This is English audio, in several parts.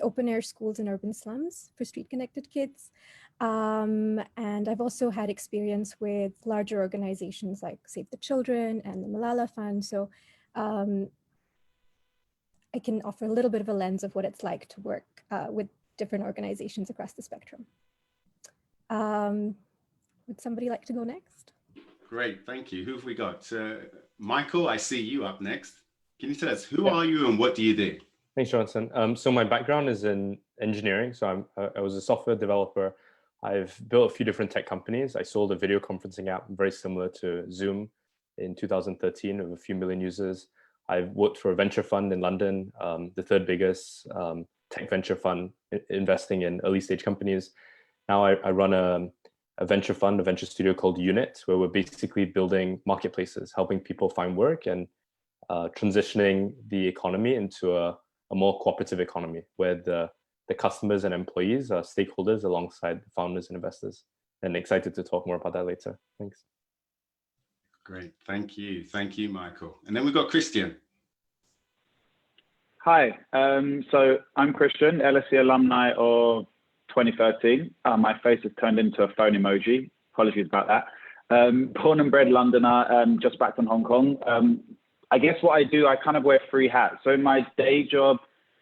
open air schools in urban slums for street connected kids. And I've also had experience with larger organizations like Save the Children and the Malala Fund. So I can offer a little bit of a lens of what it's like to work with different organizations across the spectrum. Would somebody like to go next? Great, thank you. Who have we got? Michael, I see you up next. Can you tell us who are you and what do you do? Thanks, Jonathan. So my background is in engineering. So I was a software developer. I've built a few different tech companies. I sold a video conferencing app very similar to Zoom in 2013 with a few million users. I've worked for a venture fund in London, the third biggest tech venture fund investing in early stage companies. Now I run a venture fund, a venture studio called Unit, where we're basically building marketplaces, helping people find work and transitioning the economy into a more cooperative economy where the customers and employees are stakeholders alongside the founders and investors. And excited to talk more about that later. Thanks. Great, thank you. Thank you, Michael. And then we've got Christian. Hi, so I'm Christian, LSE alumni of 2013. My face has turned into a phone emoji. Apologies about that. Born and bred Londoner, just back from Hong Kong. I guess what I do, I kind of wear three hats. So in my day job,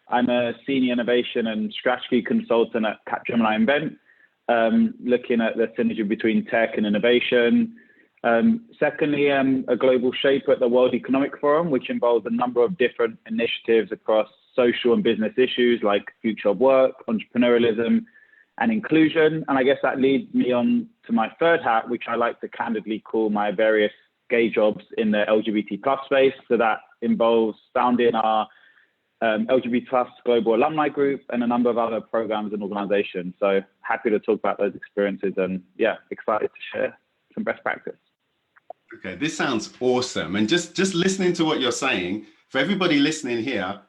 I'm a senior innovation and strategy consultant at Capgemini Invent, looking at the synergy between tech and innovation. Secondly, I'm a global shaper at the World Economic Forum, which involves a number of different initiatives across social and business issues like future of work, entrepreneurialism, and inclusion. And I guess that leads me on to my third hat, which I like to candidly call my various gay jobs in the LGBT plus space. So that involves founding our LGBT plus global alumni group and a number of other programs and organizations. So happy to talk about those experiences and yeah, excited to share some best practice. Okay, this sounds awesome. And just listening to what you're saying, for everybody listening here,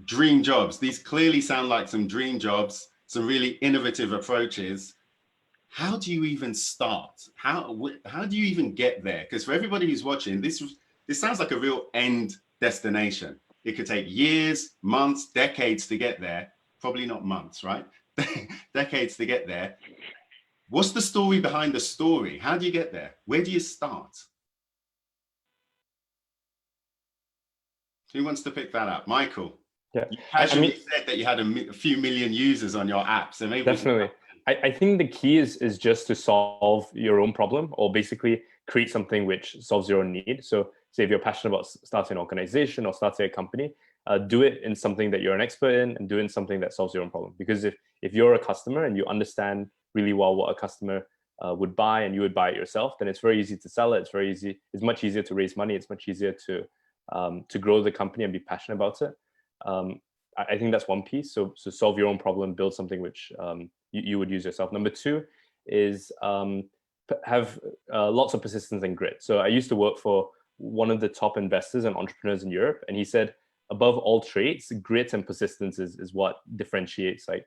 dream jobs. These clearly sound like some dream jobs, some really innovative approaches. How do you even start? How do you even get there? Because for everybody who's watching, this sounds like a real end destination. It could take years, months, decades to get there. Probably not months, right? Decades to get there. What's the story behind the story? How do you get there? Where do you start? Who wants to pick that up? Michael. Yeah, you casually said that you had a few million users on your app, so maybe definitely. I think the key is just to solve your own problem, or basically create something which solves your own need. So say if you're passionate about starting an organization or starting a company, do it in something that you're an expert in and do it in something that solves your own problem. Because if you're a customer and you understand really well what a customer would buy and you would buy it yourself, then it's very easy to sell it. It's much easier to raise money. It's much easier to grow the company and be passionate about it. I think that's one piece. So solve your own problem, build something which you would use yourself. Number two is have lots of persistence and grit. So I used to work for one of the top investors and entrepreneurs in Europe, and he said, above all traits, grit and persistence is what differentiates like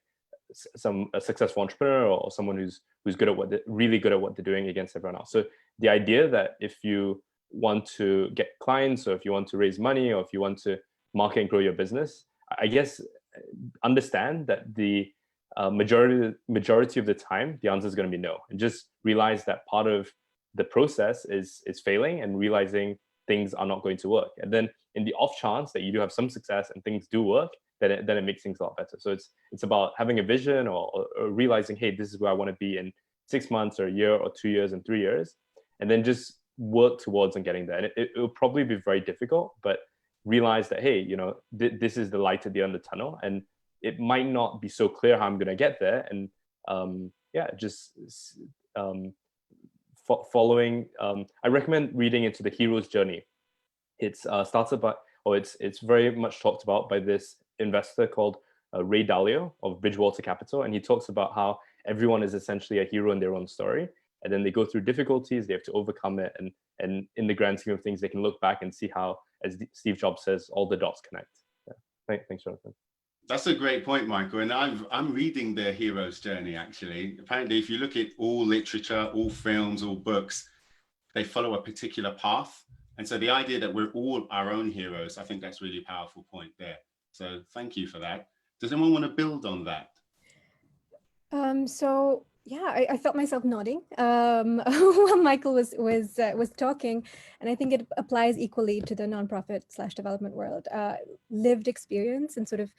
a successful entrepreneur or someone who's good at really good at what they're doing against everyone else. So the idea that if you want to get clients, or if you want to raise money, or if you want to market and grow your business, I guess understand that the majority of the time the answer is going to be no, and just realize that part of the process is failing and realizing things are not going to work. And then in the off chance that you do have some success and things do work, then it makes things a lot better. So it's about having a vision or realizing, hey, this is where I want to be in 6 months or a year or 2 years and 3 years, and then just work towards and getting there. And it will probably be very difficult, but realize that, hey, this is the light at the end of the tunnel, and it might not be so clear how I'm going to get there. And following, I recommend reading into the hero's journey. It's started by, or it's very much talked about by this investor called Ray Dalio of Bridgewater Capital, and he talks about how everyone is essentially a hero in their own story, and then they go through difficulties, they have to overcome it, and in the grand scheme of things, they can look back and see how, as Steve Jobs says, all the dots connect. Yeah. Thanks, Jonathan. That's a great point, Michael. And I'm reading the hero's journey, actually. Apparently, if you look at all literature, all films, all books, they follow a particular path. And so the idea that we're all our own heroes, I think that's really a powerful point there. So thank you for that. Does anyone want to build on that? So yeah, I felt myself nodding while Michael was talking, and I think it applies equally to the nonprofit/development world. Lived experience and sort of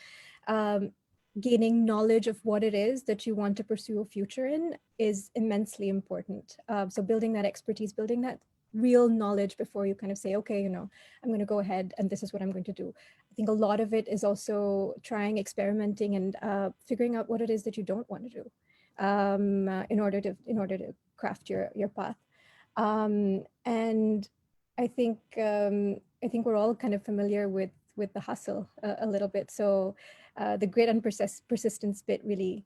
gaining knowledge of what it is that you want to pursue a future in is immensely important. So building that expertise, building that real knowledge before you kind of say, okay, you know, I'm going to go ahead and this is what I'm going to do. I think a lot of it is also trying, experimenting, and figuring out what it is that you don't want to do in order to craft your path. And I think we're all kind of familiar with the hustle a little bit. So the grit and persistence bit really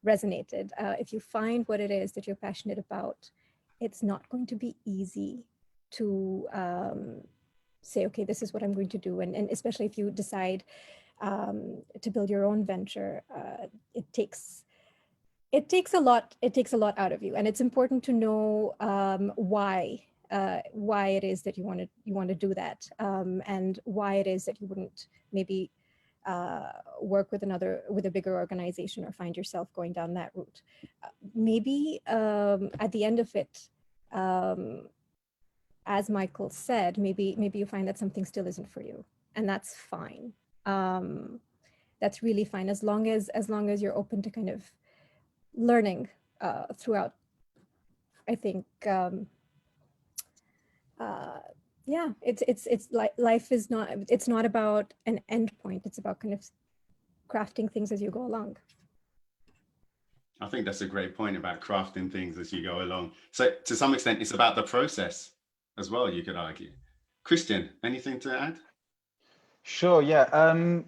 resonated. If you find what it is that you're passionate about, it's not going to be easy to say, okay, this is what I'm going to do. And especially if you decide to build your own venture, it takes a lot out of you. And it's important to know why it is that you want to do that, and why it is that you wouldn't maybe work with a bigger organization or find yourself going down that route. Maybe at the end of it, as Michael said, maybe you find that something still isn't for you, and that's fine. That's really fine, as long as you're open to kind of learning throughout. I think yeah, it's like life is not, it's not about an end point, it's about kind of crafting things as you go along. I think that's a great point about crafting things as you go along. So to some extent, it's about the process as well, you could argue. Christian, anything to add? Sure, yeah.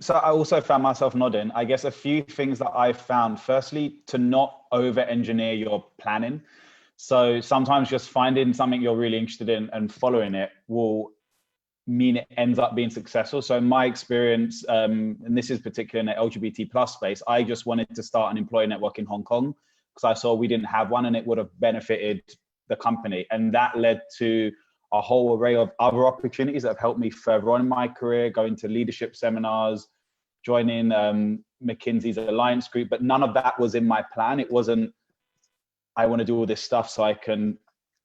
So I also found myself nodding. I guess a few things that I found. Firstly, to not over-engineer your planning. So sometimes just finding something you're really interested in and following it will mean it ends up being successful. So in my experience, and this is particularly in the LGBT plus space, I just wanted to start an employee network in Hong Kong because I saw we didn't have one and it would have benefited the company. And that led to a whole array of other opportunities that have helped me further on in my career, going to leadership seminars, joining McKinsey's Alliance Group, but none of that was in my plan. It wasn't, I want to do all this stuff so I can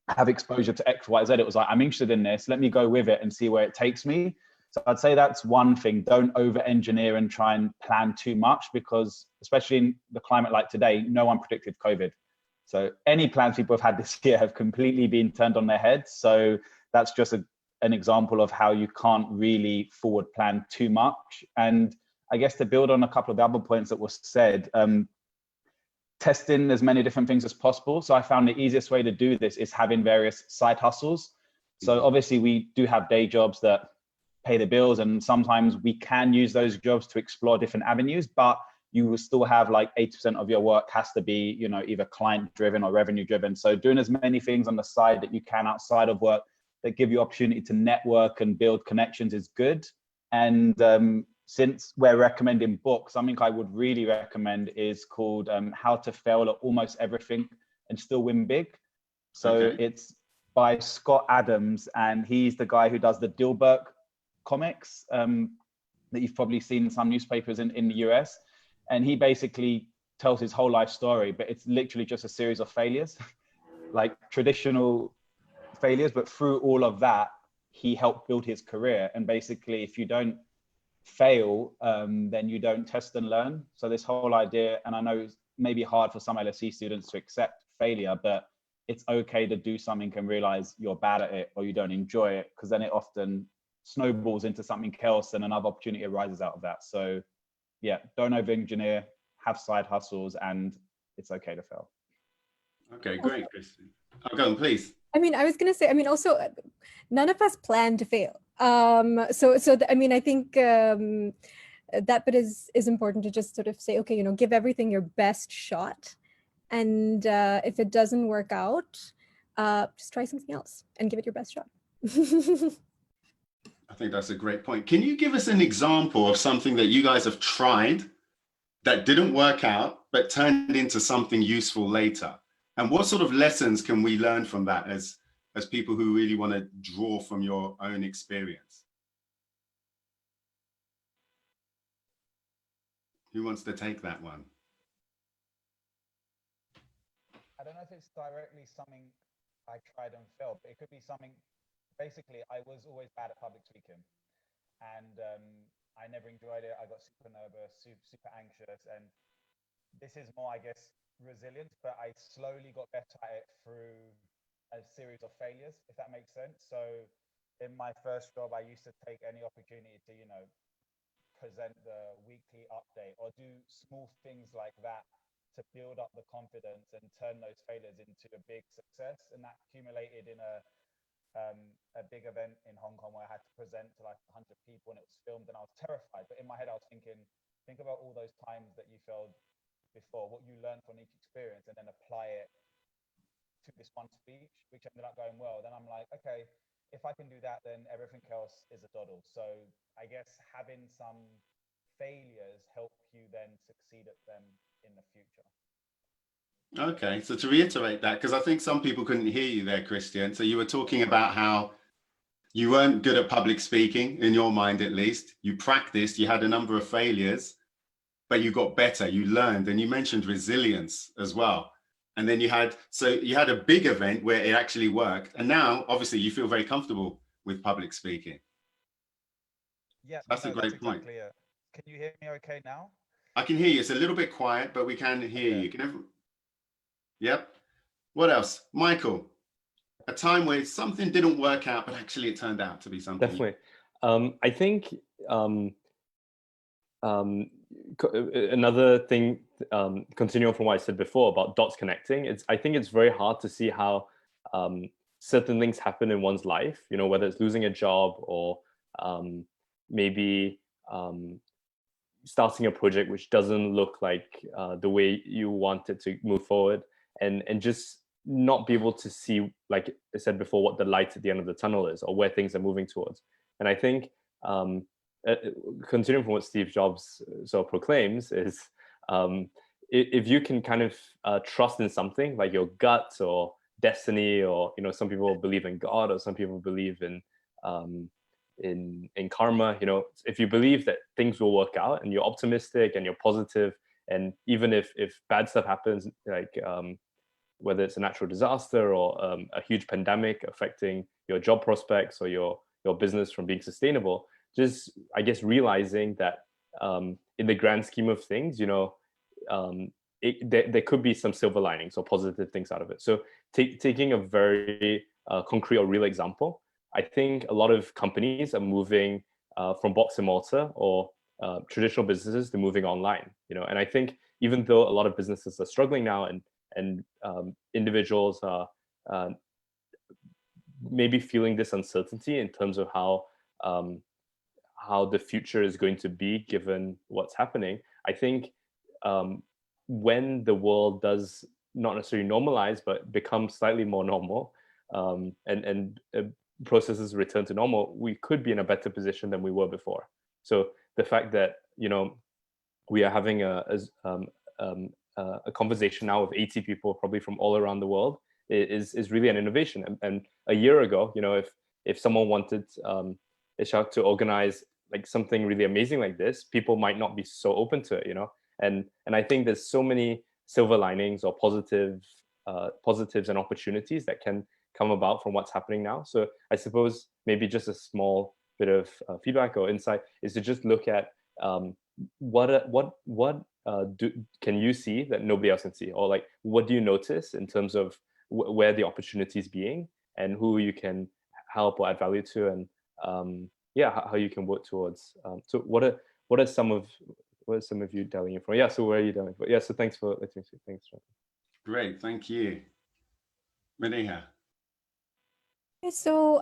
have exposure to X, Y, Z. It was like, I'm interested in this, let me go with it and see where it takes me. So I'd say that's one thing. Don't over-engineer and try and plan too much, because especially in the climate like today, no one predicted COVID. So any plans people have had this year have completely been turned on their heads. So that's just an example of how you can't really forward plan too much. And I guess to build on a couple of the other points that were said, testing as many different things as possible. So I found the easiest way to do this is having various side hustles. So obviously we do have day jobs that pay the bills, and sometimes we can use those jobs to explore different avenues, but you will still have like 80% of your work has to be, you know, either client driven or revenue driven. So doing as many things on the side that you can outside of work that give you opportunity to network and build connections is good. And since we're recommending books, something I would really recommend is called How to Fail at Almost Everything and Still Win Big. So it's by Scott Adams, and he's the guy who does the Dilbert comics that you've probably seen in some newspapers in the US. And he basically tells his whole life story, but it's literally just a series of failures, like traditional failures, but through all of that, he helped build his career. And basically, if you don't fail, then you don't test and learn. So this whole idea, and I know it's maybe hard for some LSE students to accept failure, but it's okay to do something and realize you're bad at it or you don't enjoy it, because then it often snowballs into something else and another opportunity arises out of that. So yeah, don't over-engineer, have side hustles, and it's okay to fail. Okay, great, Christian. I'll go on, please. I mean, I was going to say, I mean, also, none of us plan to fail. I mean, I think that bit is important to just sort of say, okay, you know, give everything your best shot. And if it doesn't work out, just try something else and give it your best shot. I think that's a great point. Can you give us an example of something that you guys have tried that didn't work out, but turned into something useful later? And what sort of lessons can we learn from that as people who really want to draw from your own experience? Who wants to take that one? I don't know if it's directly something I tried and failed, but it could be something. Basically, I was always bad at public speaking, and I never enjoyed it. I got super nervous, super anxious, and this is more, I guess, resilience. But I slowly got better at it through a series of failures, if that makes sense. So, in my first job, I used to take any opportunity to, present the weekly update or do small things like that to build up the confidence and turn those failures into a big success. And that accumulated in a big event in Hong Kong where I had to present to like 100 people and it was filmed and I was terrified. But in my head, I was thinking, think about all those times that you failed before, what you learned from each experience, and then apply it to this one speech, which ended up going well. Then I'm like, okay, if I can do that, then everything else is a doddle. So I guess having some failures help you then succeed at them in the future. Okay, so to reiterate that, because I think some people couldn't hear you there, Christian. So you were talking about how you weren't good at public speaking, in your mind at least. You practiced, you had a number of failures, but you got better, you learned, and you mentioned resilience as well. And then you had a big event where it actually worked. And now, obviously, you feel very comfortable with public speaking. Yeah, that's a great point. Exactly it. Can you hear me okay now? I can hear you. It's a little bit quiet, but we can hear you. Yep. What else? Michael, a time where something didn't work out, but actually it turned out to be something. Definitely. I think another thing, continuing from what I said before about dots connecting, I think it's very hard to see how certain things happen in one's life, whether it's losing a job or maybe starting a project which doesn't look like the way you want it to move forward, and just not be able to see, like I said before, what the light at the end of the tunnel is or where things are moving towards. And I think continuing from what Steve Jobs sort of proclaims is if you can kind of trust in something like your gut or destiny, or some people believe in God, or some people believe in karma. If you believe that things will work out and you're optimistic and you're positive, and even if bad stuff happens, like whether it's a natural disaster or a huge pandemic affecting your job prospects or your business from being sustainable, just, I guess, realizing that in the grand scheme of things, there could be some silver linings or positive things out of it. So taking a very concrete or real example, I think a lot of companies are moving from bricks and mortar or traditional businesses to moving online. And I think even though a lot of businesses are struggling now, and individuals are maybe feeling this uncertainty in terms of how the future is going to be given what's happening, I think when the world does not necessarily normalize, but become slightly more normal, and processes return to normal, we could be in a better position than we were before. So the fact that we are having a conversation now with 80 people, probably from all around the world, is really an innovation. And a year ago, if someone wanted Ishaq to organize like something really amazing like this, people might not be so open to it, And I think there's so many silver linings or positives and opportunities that can come about from what's happening now. So I suppose maybe just a small bit of feedback or insight is to just look at what can you see that nobody else can see, or like what do you notice in terms of where the opportunities being and who you can help or add value to, and how you can work towards. So what are some of you dialing in from? Yeah, so where are you dialing from? Yeah, so thanks for listening. Thanks, John. Great, thank you. Madeeha. So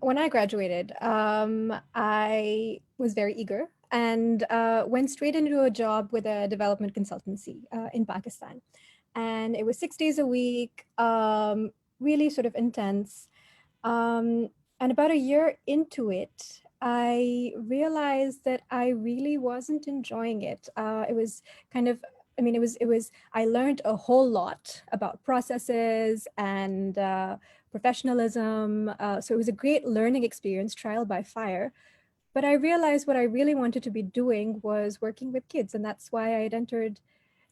when I graduated, I was very eager and went straight into a job with a development consultancy in Pakistan. And it was 6 days a week, really sort of intense. And about a year into it, I realized that I really wasn't enjoying it. It was kind of, I learned a whole lot about processes and professionalism. So it was a great learning experience, trial by fire. But I realized what I really wanted to be doing was working with kids. And that's why I had entered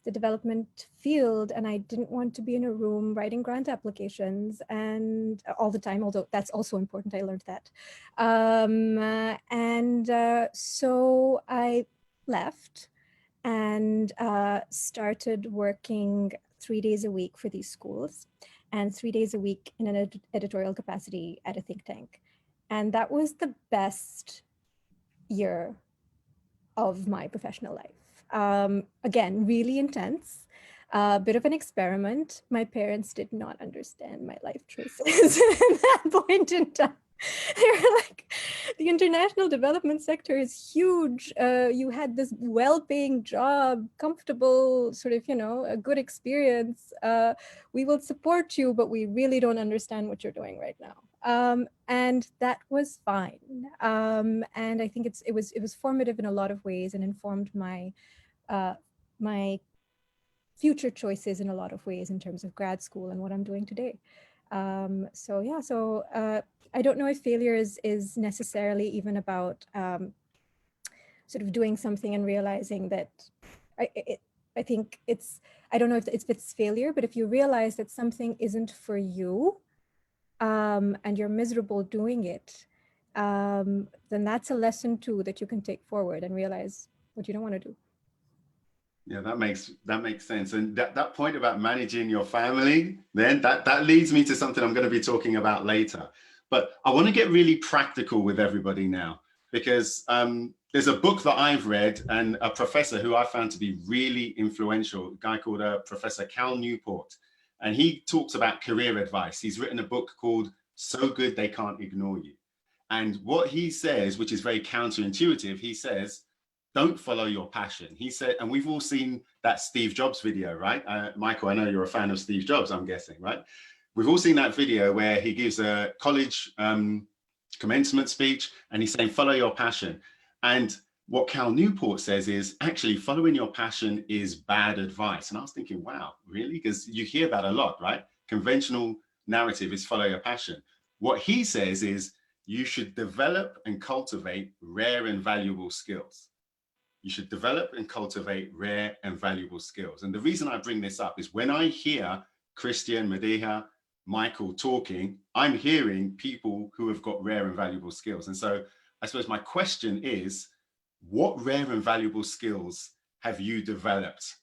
the development field, and I didn't want to be in a room writing grant applications and all the time, although that's also important. I learned that. So I left and started working 3 days a week for these schools and 3 days a week in an editorial capacity at a think tank. And that was the best year of my professional life. Again, really intense, a bit of an experiment. My parents did not understand my life choices at that point in time. They were like, the international development sector is huge. You had this well-paying job, comfortable, sort of, a good experience. We will support you, but we really don't understand what you're doing right now. And that was fine. And I think it was formative in a lot of ways and informed my my future choices in a lot of ways in terms of grad school and what I'm doing today. So I don't know if failure is necessarily even about sort of doing something and realizing that I think I don't know if it's failure, but if you realize that something isn't for you, and you're miserable doing it, then that's a lesson too that you can take forward and realize what you don't want to do. Yeah, that makes sense. And that point about managing your family, then that leads me to something I'm going to be talking about later. But I want to get really practical with everybody now, because there's a book that I've read and a professor who I found to be really influential, a guy called Professor Cal Newport. And he talks about career advice. He's written a book called So Good They Can't Ignore You. And what he says, which is very counterintuitive, he says, don't follow your passion. He said, and we've all seen that Steve Jobs video, right? Michael, I know you're a fan of Steve Jobs, I'm guessing, right? We've all seen that video where he gives a college commencement speech and he's saying, follow your passion. And what Cal Newport says is actually following your passion is bad advice. And I was thinking, wow, really? Because you hear that a lot, right? Conventional narrative is follow your passion. What he says is you should develop and cultivate rare and valuable skills. You should develop and cultivate rare and valuable skills. And the reason I bring this up is when I hear Christian, Madeeha, Michael talking, I'm hearing people who have got rare and valuable skills. And so I suppose my question is, what rare and valuable skills have you developed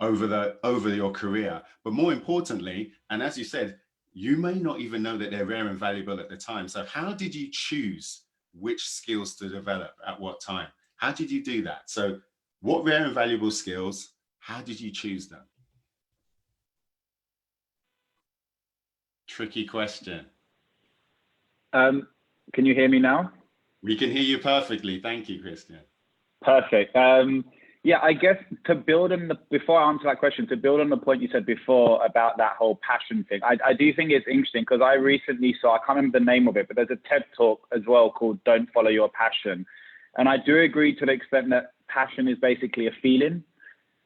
over your career? But more importantly, and as you said, you may not even know that they're rare and valuable at the time. So how did you choose which skills to develop at what time? How did you do that? So what rare and valuable skills, how did you choose them? Tricky question. Can you hear me now? We can hear you perfectly. Thank you, Christian. Perfect. Yeah, I guess to build on before I answer that question, to build on the point you said before about that whole passion thing, I do think it's interesting because I recently saw, I can't remember the name of it, but there's a TED talk as well called Don't Follow Your Passion. And I do agree to the extent that passion is basically a feeling.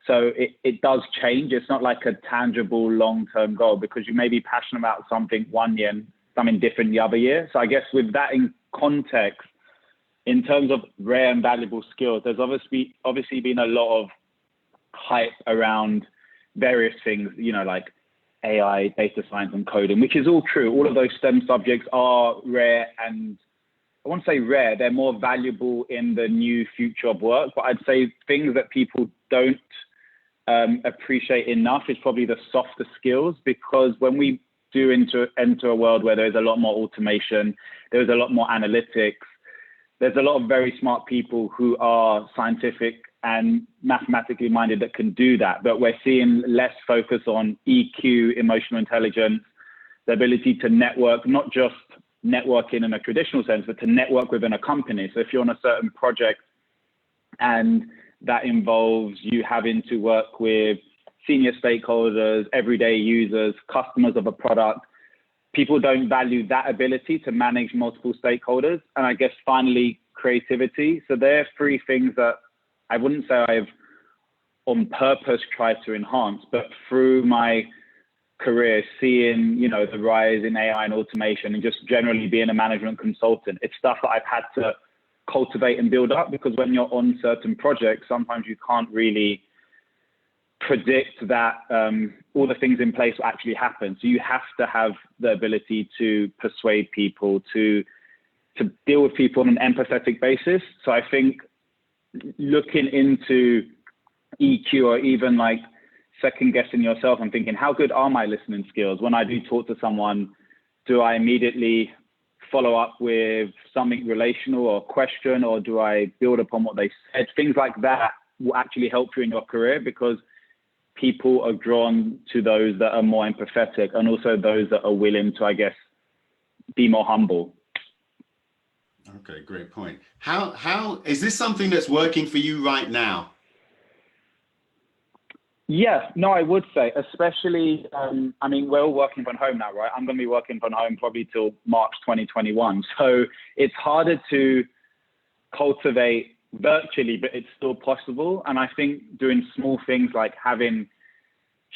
So it does change. It's not like a tangible long-term goal because you may be passionate about something one year and something different the other year. So I guess with that in context, in terms of rare and valuable skills, there's obviously been a lot of hype around various things, like AI, data science and coding, which is all true. All of those STEM subjects are rare, and I won't say rare, they're more valuable in the new future of work. But I'd say things that people don't appreciate enough is probably the softer skills, because when we do enter a world where there's a lot more automation, there's a lot more analytics, there's a lot of very smart people who are scientific and mathematically minded that can do that. But we're seeing less focus on EQ, emotional intelligence, the ability to network, not just networking in a traditional sense, but to network within a company. So if you're on a certain project and that involves you having to work with senior stakeholders, everyday users, customers of a product, people don't value that ability to manage multiple stakeholders. And I guess finally, creativity. So there are three things that I wouldn't say I've on purpose tried to enhance, but through my career, seeing, the rise in AI and automation and just generally being a management consultant, it's stuff that I've had to cultivate and build up, because when you're on certain projects, sometimes you can't really predict that all the things in place will actually happen. So you have to have the ability to persuade people, to deal with people on an empathetic basis. So I think looking into EQ, or even like second guessing yourself and thinking, how good are my listening skills? When I do talk to someone, do I immediately follow up with something relational or question, or do I build upon what they said? Things like that will actually help you in your career, because people are drawn to those that are more empathetic, and also those that are willing to, I guess, be more humble. Okay, great point. How is this something that's working for you right now? Yes, no, I would say, especially, I mean, we're all working from home now, right? I'm going to be working from home probably till March 2021. So it's harder to cultivate virtually, but it's still possible. And I think doing small things like having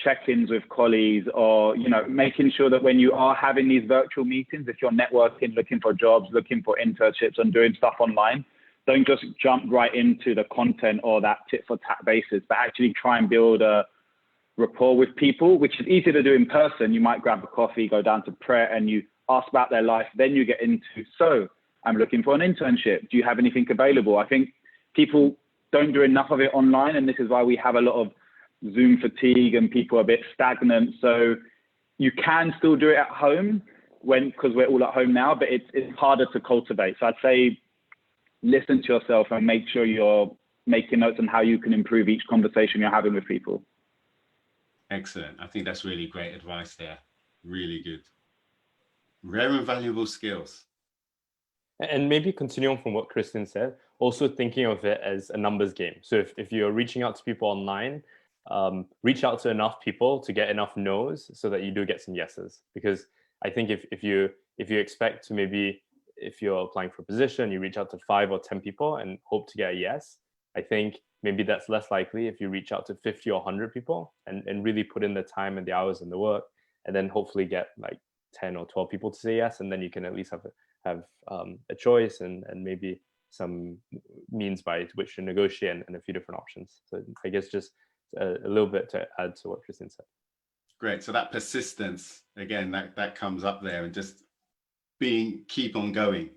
check-ins with colleagues, or, you know, making sure that when you are having these virtual meetings, if you're networking, looking for jobs, looking for internships and doing stuff online, don't just jump right into the content or that tit for tat basis, but actually try and build a rapport with people, which is easy to do in person. You might grab a coffee, go down to prayer, and you ask about their life. Then you get into, so I'm looking for an internship. Do you have anything available? I think people don't do enough of it online, and this is why we have a lot of Zoom fatigue and people are a bit stagnant. So you can still do it at home because we're all at home now, but it's harder to cultivate. So I'd say listen to yourself and make sure you're making notes on how you can improve each conversation you're having with people. Excellent. I think that's really great advice there. Really good. Rare and valuable skills. And maybe continuing from what Kristen said, also thinking of it as a numbers game. So if you're reaching out to people online, reach out to enough people to get enough no's so that you do get some yeses. Because I think if you expect to, maybe if you're applying for a position, you reach out to 5 or 10 people and hope to get a yes, I think maybe that's less likely if you reach out to 50 or 100 people and really put in the time and the hours and the work, and then hopefully get like 10 or 12 people to say yes, and then you can at least have a choice and maybe some means by which to negotiate and a few different options. So I guess just a little bit to add to what Kristen said. Great. So that persistence, again, that comes up there, and just keep on going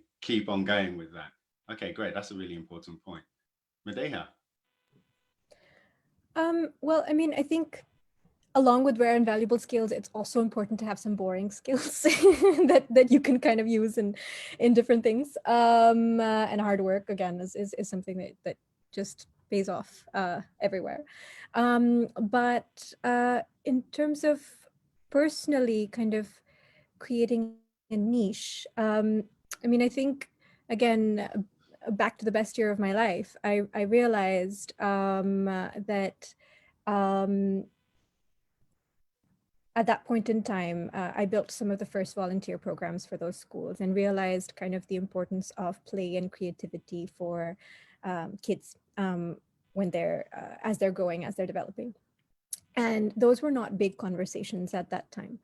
with that. Okay, great. That's a really important point. Madeeha. Well, I mean, I think along with rare and valuable skills, it's also important to have some boring skills that you can kind of use in different things. And hard work, again, is something that just pays off everywhere. But in terms of personally kind of creating a niche, I mean, I think, again, back to the best year of my life, I realized that at that point in time, I built some of the first volunteer programs for those schools and realized kind of the importance of play and creativity for kids when they're, as they're growing, as they're developing. And those were not big conversations at that time.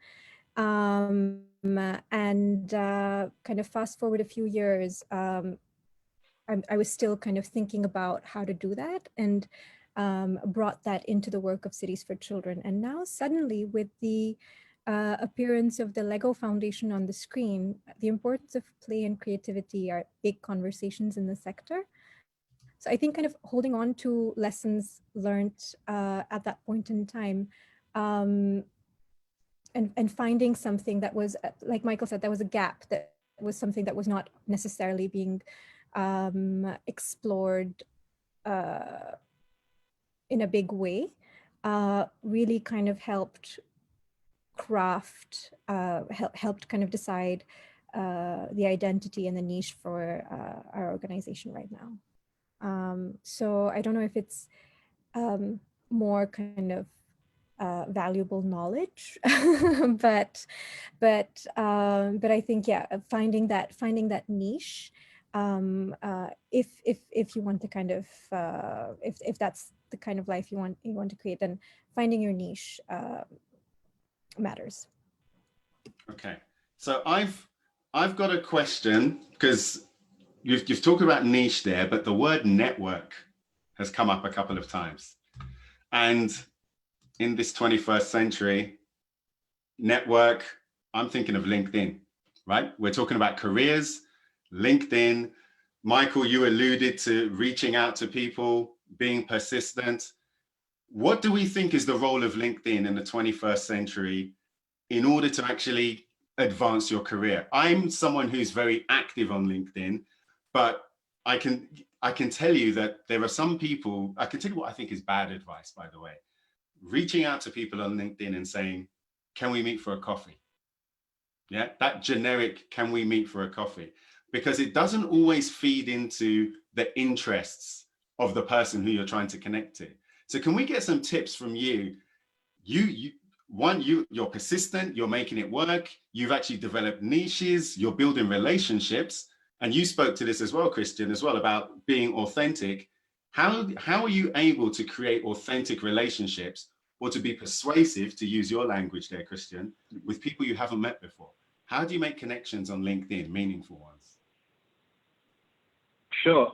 And kind of fast forward a few years, I was still kind of thinking about how to do that, and brought that into the work of Cities for Children. And now suddenly, with the appearance of the Lego Foundation on the screen, the importance of play and creativity are big conversations in the sector. So I think kind of holding on to lessons learned at that point in time, and finding something that was, like Michael said, that was a gap, that was something that was not necessarily being explored in a big way, really kind of helped craft, helped kind of decide the identity and the niche for our organization right now. So I don't know if it's more kind of valuable knowledge, but I think, yeah, finding that niche, if you want to kind of if that's the kind of life you want to create, then finding your niche matters. Okay, so I've got a question, because you've talked about niche there, but the word network has come up a couple of times. And in this 21st century, network, I'm thinking of LinkedIn, right? We're talking about careers, LinkedIn. Michael, you alluded to reaching out to people, being persistent. What do we think is the role of LinkedIn in the 21st century in order to actually advance your career? I'm someone who's very active on LinkedIn, but I can tell you that there are some people, I can tell you what I think is bad advice, by the way. Reaching out to people on LinkedIn and saying, can we meet for a coffee? Yeah, that generic, can we meet for a coffee? Because it doesn't always feed into the interests of the person who you're trying to connect to. So can we get some tips from you? You're persistent, you're making it work, you've actually developed niches, you're building relationships, and you spoke to this as well, Christian, as well, about being authentic. How are you able to create authentic relationships, or to be persuasive, to use your language there, Christian, with people you haven't met before? How do you make connections on LinkedIn, meaningful ones? Sure.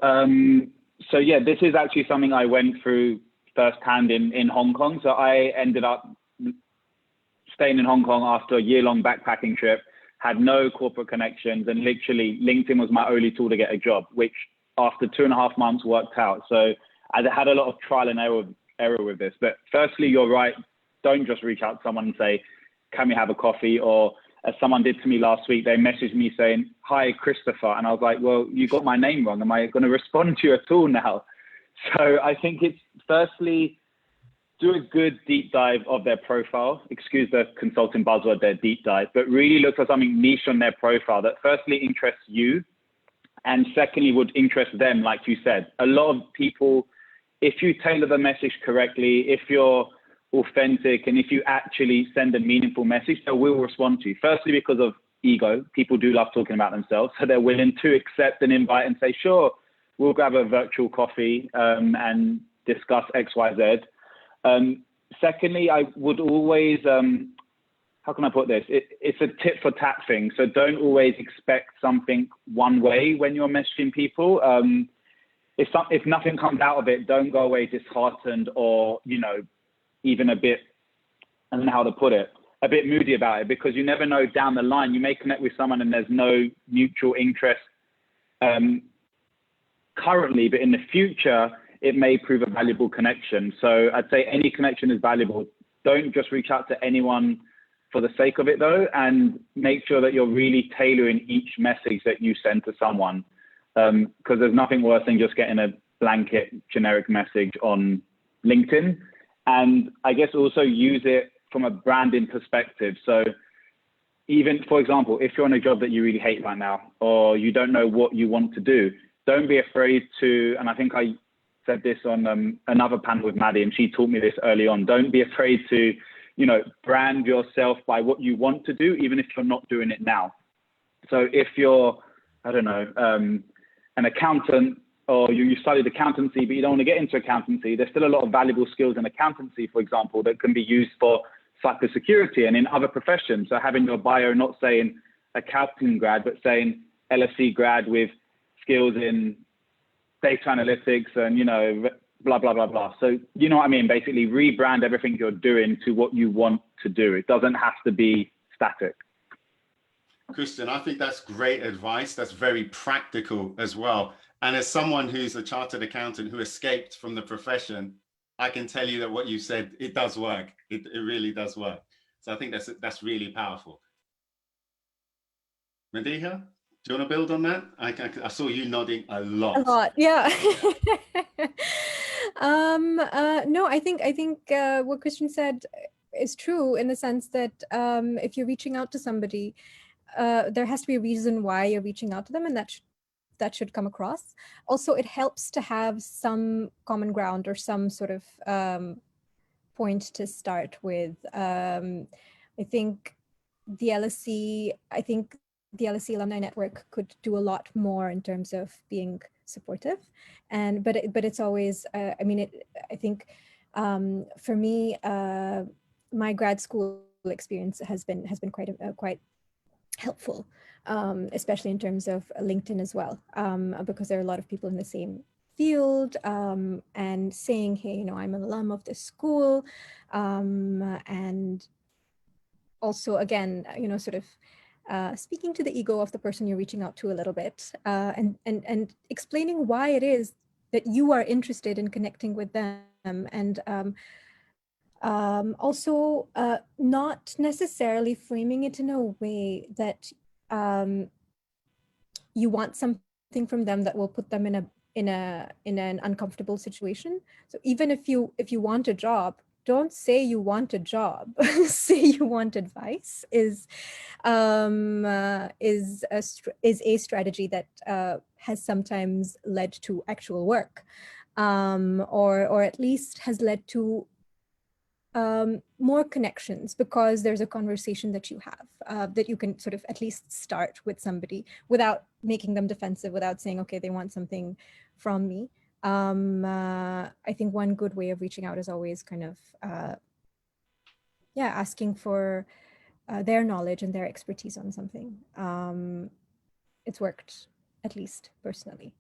So yeah, this is actually something I went through firsthand in Hong Kong. So I ended up staying in Hong Kong after a year-long backpacking trip, had no corporate connections, and literally LinkedIn was my only tool to get a job, which after 2.5 months worked out. So I had a lot of trial and error with this. But firstly, you're right. Don't just reach out to someone and say, can we have a coffee? Or as someone did to me last week, they messaged me saying, hi, Christopher. And I was like, well, you got my name wrong. Am I going to respond to you at all now? So I think it's firstly, do a good deep dive of their profile. Excuse the consulting buzzword, their deep dive, but really look for something niche on their profile that firstly interests you, and secondly would interest them, like you said. A lot of people, if you tailor the message correctly, if you're authentic, and if you actually send a meaningful message, they will respond to you. Firstly, because of ego. People do love talking about themselves, so they're willing to accept an invite and say, sure, we'll grab a virtual coffee and discuss X, Y, Z. Secondly, I would always, how can I put this? It's a tit for tat thing. So don't always expect something one way when you're messaging people. If nothing comes out of it, don't go away disheartened or, you know, even a bit, I don't know how to put it, a bit moody about it, because you never know down the line, you may connect with someone and there's no mutual interest currently, but in the future, it may prove a valuable connection. So I'd say any connection is valuable. Don't just reach out to anyone for the sake of it though, and make sure that you're really tailoring each message that you send to someone. Because there's nothing worse than just getting a blanket generic message on LinkedIn. And I guess also use it from a branding perspective. So even, for example, if you're on a job that you really hate right now, or you don't know what you want to do, don't be afraid to, and I think I said this on another panel with Maddie, and she taught me this early on, don't be afraid to, you know, brand yourself by what you want to do, even if you're not doing it now. So if you're, I don't know, an accountant, or you studied accountancy, but you don't want to get into accountancy, there's still a lot of valuable skills in accountancy, for example, that can be used for cybersecurity and in other professions. So having your bio not saying accounting grad, but saying LSE grad with skills in data analytics and, you know, blah, blah, blah, blah. So, you know what I mean? Basically rebrand everything you're doing to what you want to do. It doesn't have to be static. Christian, I think that's great advice. That's very practical as well. And as someone who's a chartered accountant who escaped from the profession, I can tell you that what you said, it does work. It really does work. So I think that's really powerful. Madeeha, do you want to build on that? I saw you nodding a lot. A lot, yeah. No, I think what Christian said is true in the sense that if you're reaching out to somebody, there has to be a reason why you're reaching out to them, and that should come across. Also, it helps to have some common ground or some sort of point to start with. I think the LSE Alumni Network could do a lot more in terms of being supportive, but it's always I think for me my grad school experience has been quite helpful, especially in terms of LinkedIn as well, because there are a lot of people in the same field, and saying, hey, you know, I'm an alum of this school, and also, again, you know, sort of speaking to the ego of the person you're reaching out to a little bit, and explaining why it is that you are interested in connecting with them, and also not necessarily framing it in a way that you want something from them that will put them in an uncomfortable situation. So even if you want a job, don't say you want a job. Say you want advice is a strategy that has sometimes led to actual work, or at least has led to more connections, because there's a conversation that you have that you can sort of at least start with somebody without making them defensive, without saying, okay, they want something from me. I think one good way of reaching out is always kind of, asking for their knowledge and their expertise on something. It's worked, at least personally.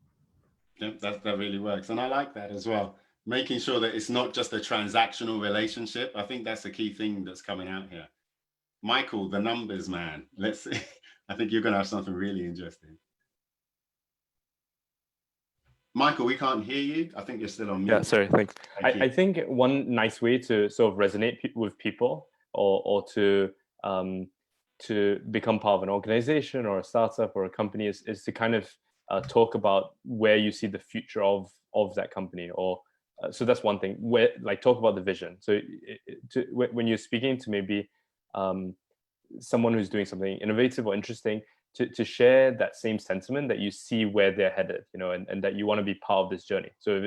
Yeah, that really works. And I like that as well. Making sure that it's not just a transactional relationship. I think that's the key thing that's coming out here. Michael, the numbers man. Let's see. I think you're going to have something really interesting. Michael, we can't hear you. I think you're still on mute. Yeah, sorry, thanks. Thank I think one nice way to sort of resonate with people, or to become part of an organization or a startup or a company is to kind of talk about where you see the future of that company, or so that's one thing. Where, like, talk about the vision. So when you're speaking to maybe someone who's doing something innovative or interesting, to share that same sentiment that you see where they're headed, you know, and that you want to be part of this journey. So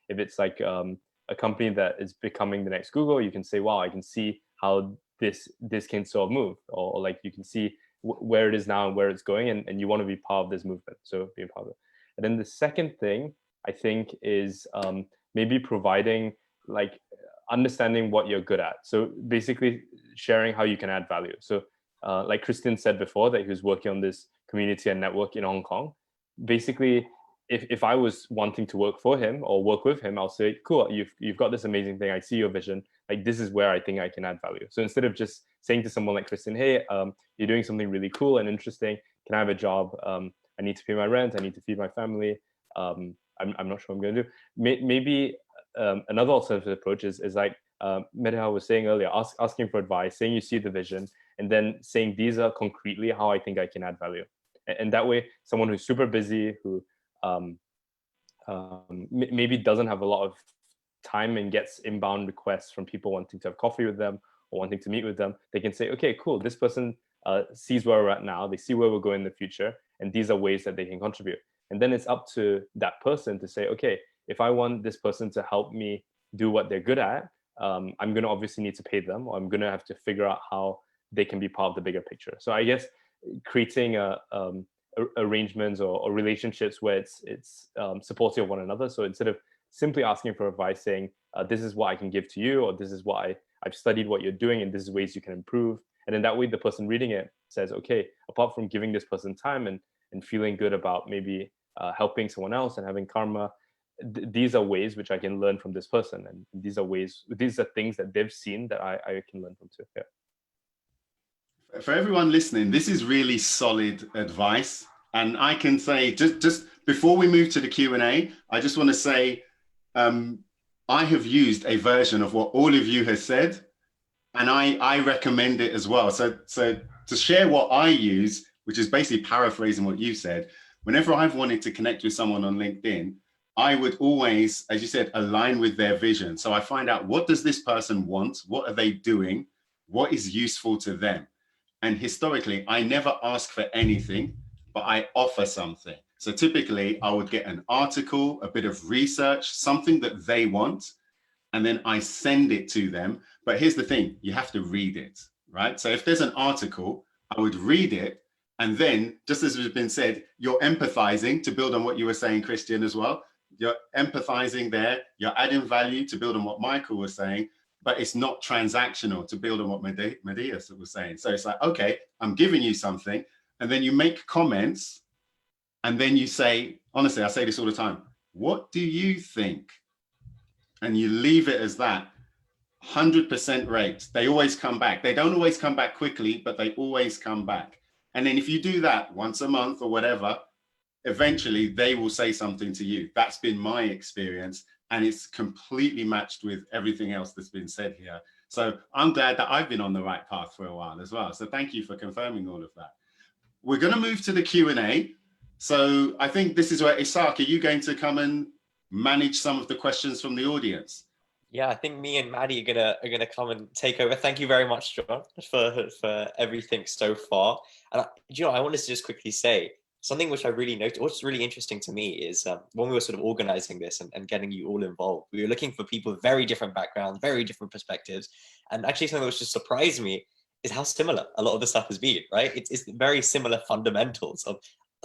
if it's like a company that is becoming the next Google, you can say, wow, I can see how this can sort of move, or like you can see where it is now and where it's going, and you want to be part of this movement. So being part of it. And then the second thing I think is maybe providing, like, understanding what you're good at. So basically sharing how you can add value. So like Christian said before, that he was working on this community and network in Hong Kong. Basically, if I was wanting to work for him or work with him, I'll say, cool, you've got this amazing thing. I see your vision. Like, this is where I think I can add value. So instead of just saying to someone like Christian, hey, you're doing something really cool and interesting. Can I have a job? I need to pay my rent. I need to feed my family. I'm not sure what I'm going to do. Maybe another alternative approach is like Madeeha was saying earlier, asking for advice, saying you see the vision, and then saying, these are concretely how I think I can add value. And that way, someone who's super busy, who maybe doesn't have a lot of time and gets inbound requests from people wanting to have coffee with them or wanting to meet with them, they can say, okay, cool, this person sees where we're at now, they see where we're going in the future, and these are ways that they can contribute. And then it's up to that person to say, okay, if I want this person to help me do what they're good at, I'm going to obviously need to pay them, or I'm going to have to figure out how they can be part of the bigger picture. So I guess creating arrangements or relationships where it's supportive of one another. So instead of simply asking for advice, saying, this is what I can give to you, or this is what I've studied what you're doing, and this is ways you can improve. And then that way the person reading it says, okay, apart from giving this person time and feeling good about maybe helping someone else and having karma, these are ways which I can learn from this person. And these are things that they've seen that I can learn from too. Yeah. For everyone listening, this is really solid advice. And I can say, just before we move to the Q&A, I just want to say, I have used a version of what all of you have said, and I recommend it as well. So to share what I use, which is basically paraphrasing what you said, whenever I've wanted to connect with someone on LinkedIn, I would always, as you said, align with their vision. So I find out, what does this person want? What are they doing? What is useful to them? And historically, I never ask for anything, but I offer something. So typically I would get an article, a bit of research, something that they want, and then I send it to them. But here's the thing, you have to read it, right? So if there's an article, I would read it. And then, just as has been said, you're empathizing, to build on what you were saying, Christian, as well. You're empathizing there, you're adding value, to build on what Michael was saying. but it's not transactional, to build on what Madeeha was saying. So it's like, okay, I'm giving you something, and then you make comments, and then you say, honestly, I say this all the time, what do you think? And you leave it as that. 100% rate. They always come back. They don't always come back quickly, but they always come back. And then if you do that once a month or whatever, eventually they will say something to you. That's been my experience, and it's completely matched with everything else that's been said here. So I'm glad that I've been on the right path for a while as well. So thank you for confirming all of that. We're going to move to the Q&A. So I think this is where, Isaac, are you going to come and manage some of the questions from the audience? Yeah, I think me and Maddie are gonna come and take over. Thank you very much, John, for everything so far. And I wanted to just quickly say something which I really noticed. What's really interesting to me is when we were sort of organizing this and getting you all involved, we were looking for people with very different backgrounds, very different perspectives, and actually something which just surprised me is how similar a lot of the stuff has been. Right? It's very similar fundamentals of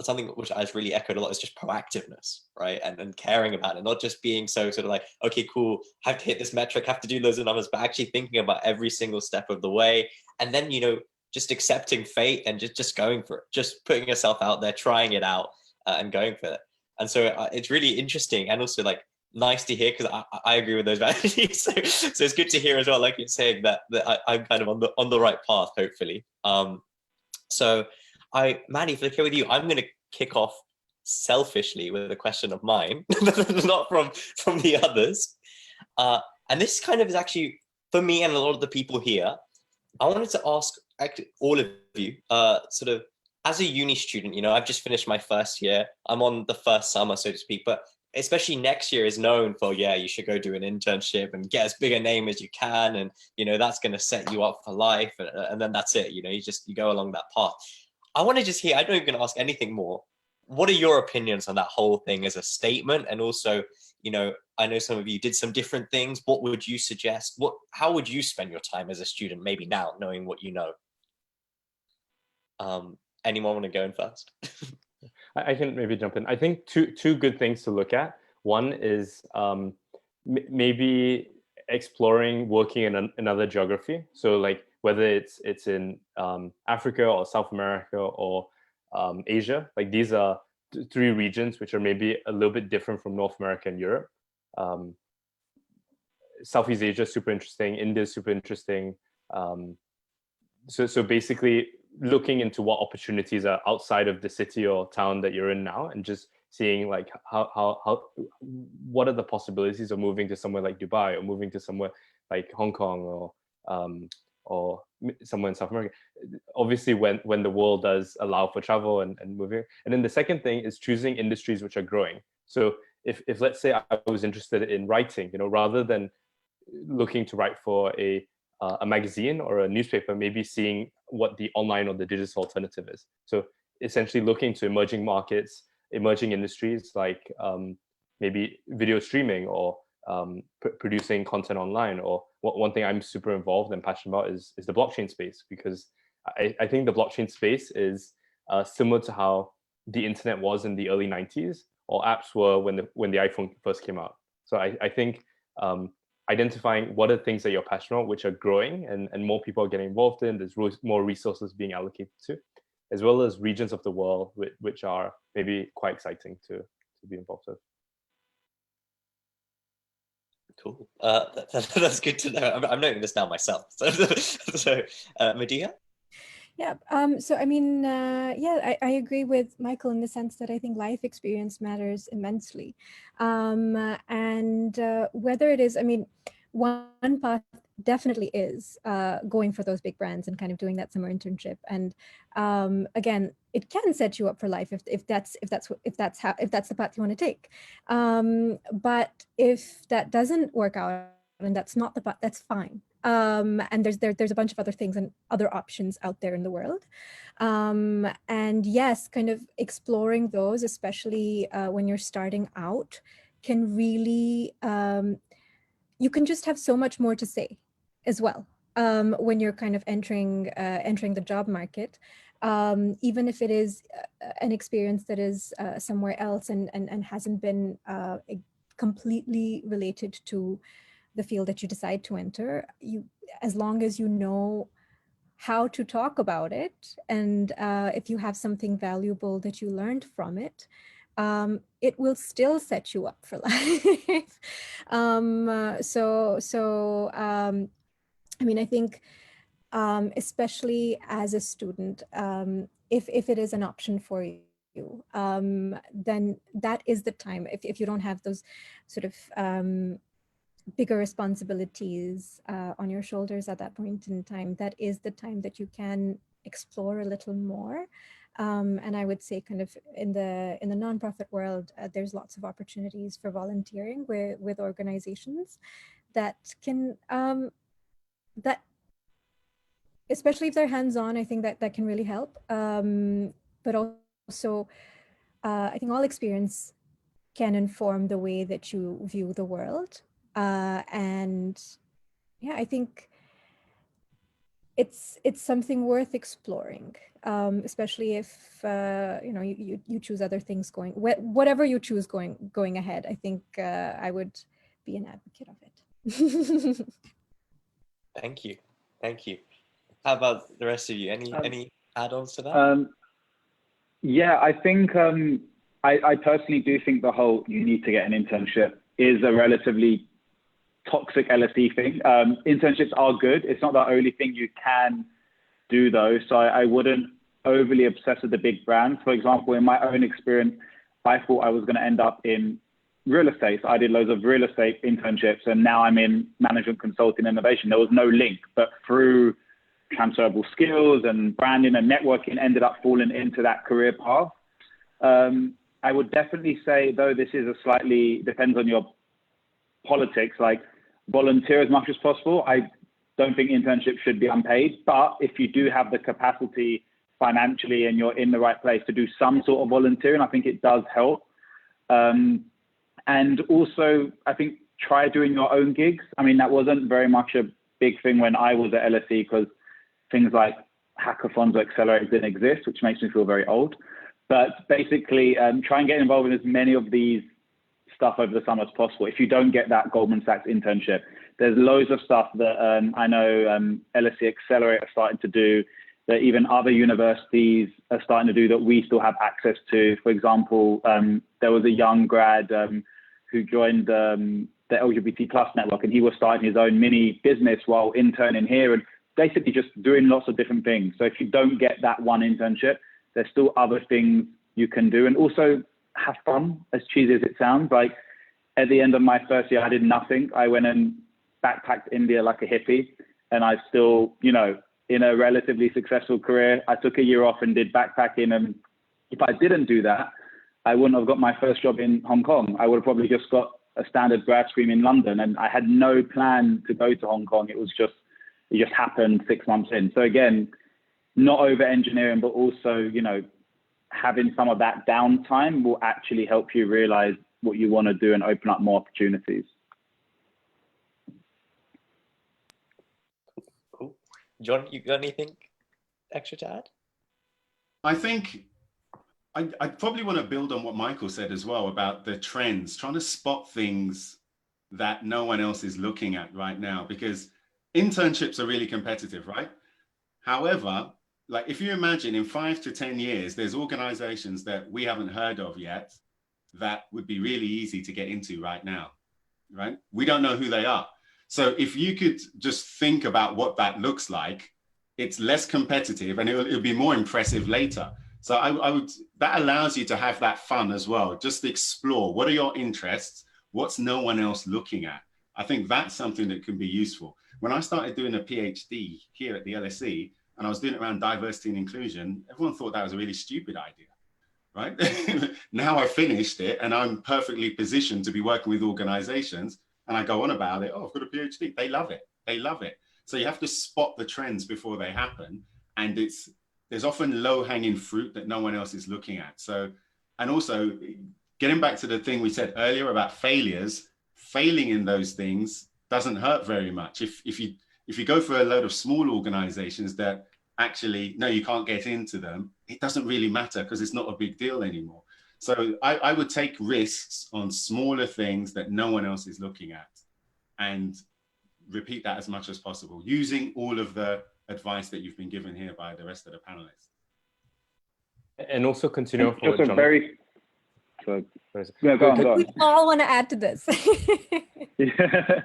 something which I've really echoed a lot is just proactiveness, right? And caring about it, not just being so sort of like, okay, cool, have to hit this metric, have to do loads of numbers, but actually thinking about every single step of the way. And then, just accepting fate and just going for it, just putting yourself out there, trying it out and going for it. And so it's really interesting and also like nice to hear, because I agree with those values. so it's good to hear as well, like you're saying that I'm kind of on the right path, hopefully. So Maddie, if it's okay with you, I'm going to kick off selfishly with a question of mine, not from the others. And this kind of is actually, for me and a lot of the people here, I wanted to ask actually all of you, sort of as a uni student, I've just finished my first year. I'm on the first summer, so to speak, but especially next year is known for, you should go do an internship and get as big a name as you can. And, that's going to set you up for life. And then that's it. You go along that path. I want to just hear, I don't even ask anything more. What are your opinions on that whole thing as a statement? And also, I know some of you did some different things. What would you suggest? How would you spend your time as a student, maybe now, knowing what you know? Anyone want to go in first? I can maybe jump in. I think two good things to look at. One is maybe exploring working in another geography. So like whether it's in Africa or South America or Asia, like these are three regions which are maybe a little bit different from North America and Europe. Southeast Asia is super interesting. India is super interesting. So basically looking into what opportunities are outside of the city or town that you're in now, and just seeing like how what are the possibilities of moving to somewhere like Dubai or moving to somewhere like Hong Kong or somewhere in South America. Obviously, when the world does allow for travel and moving. And then the second thing is choosing industries which are growing. So if let's say I was interested in writing, rather than looking to write for a magazine or a newspaper, maybe seeing what the online or the digital alternative is. So essentially looking to emerging markets, emerging industries like maybe video streaming or producing content online. Or one thing I'm super involved and passionate about is the blockchain space, because I think the blockchain space is similar to how the internet was in the early 90s, or apps were when the iPhone first came out. So I think identifying what are things that you're passionate about, which are growing and more people are getting involved in, there's more resources being allocated to, as well as regions of the world which are maybe quite exciting to be involved with. Cool. That's good to know. I'm noting this down myself. So Madeeha? Yeah. So I mean, I agree with Michael in the sense that I think life experience matters immensely, and whether it is, I mean, one path definitely is going for those big brands and kind of doing that summer internship. And again, it can set you up for life if that's the path you want to take. But if that doesn't work out and that's not the path, that's fine. And there's a bunch of other things and other options out there in the world. And yes, kind of exploring those, especially when you're starting out, can really, you can just have so much more to say as well when you're kind of entering the job market, even if it is an experience that is somewhere else and hasn't been completely related to the field that you decide to enter, as long as you know how to talk about it, and if you have something valuable that you learned from it, it will still set you up for life. I mean, I think, especially as a student, if it is an option for you, then that is the time. If you don't have those sort of bigger responsibilities on your shoulders at that point in time, that is the time that you can explore a little more. And I would say, kind of in the nonprofit world, there's lots of opportunities for volunteering with organizations that can that, especially if they're hands-on, I think that can really help. But also, I think all experience can inform the way that you view the world. And yeah, I think it's something worth exploring, especially if you choose other things whatever you choose going ahead. I think I would be an advocate of it. Thank you. How about the rest of you? Any add-ons to that? Yeah, I think I personally do think the whole "you need to get an internship" is a relatively toxic LSE thing. Internships are good. It's not the only thing you can do though. So I wouldn't overly obsess with the big brands. For example, in my own experience, I thought I was going to end up in real estate. So I did loads of real estate internships, and now I'm in management consulting innovation. There was no link, but through transferable skills and branding and networking, ended up falling into that career path. I would definitely say, though, this is depends on your politics, like volunteer as much as possible. I don't think internships should be unpaid, but if you do have the capacity financially and you're in the right place to do some sort of volunteering, I think it does help. And also, I think try doing your own gigs. I mean, that wasn't very much a big thing when I was at LSE, because things like hackathons or accelerators didn't exist, which makes me feel very old. But basically, try and get involved in as many of these stuff over the summer as possible. If you don't get that Goldman Sachs internship, there's loads of stuff that I know LSE Accelerate are starting to do, that even other universities are starting to do, that we still have access to. For example, there was a young grad who joined the LGBT plus network, and he was starting his own mini business while interning here, and basically just doing lots of different things. So if you don't get that one internship, there's still other things you can do. And also have fun, as cheesy as it sounds. Like at the end of my first year, I did nothing. I went and backpacked India like a hippie, and I still, in a relatively successful career, I took a year off and did backpacking. And if I didn't do that, I wouldn't have got my first job in Hong Kong. I would have probably just got a standard grad scheme in London, and I had no plan to go to Hong Kong. It just happened 6 months in. So again, not over engineering, but also, having some of that downtime will actually help you realize what you want to do and open up more opportunities. Cool. John, you got anything extra to add? I think I probably want to build on what Michael said as well about the trends, trying to spot things that no one else is looking at right now, because internships are really competitive, right? However, like if you imagine in 5 to 10 years, there's organizations that we haven't heard of yet that would be really easy to get into right now, right? We don't know who they are. So if you could just think about what that looks like, it's less competitive and it'll be more impressive later. So I would, that allows you to have that fun as well. Just explore, what are your interests? What's no one else looking at? I think that's something that can be useful. When I started doing a PhD here at the LSE, and I was doing it around diversity and inclusion, everyone thought that was a really stupid idea, right? Now I finished it and I'm perfectly positioned to be working with organizations, and I go on about it. Oh, I've got a PhD. They love it. They love it. So you have to spot the trends before they happen. And there's often low-hanging fruit that no one else is looking at. So, and also getting back to the thing we said earlier about failures, failing in those things doesn't hurt very much. If you go for a load of small organizations that actually, no, you can't get into them, it doesn't really matter because it's not a big deal anymore. So I would take risks on smaller things that no one else is looking at. and repeat that as much as possible, using all of the advice that you've been given here by the rest of the panelists. And also continue for just a very yeah, go on. We all want to add to this. Yeah.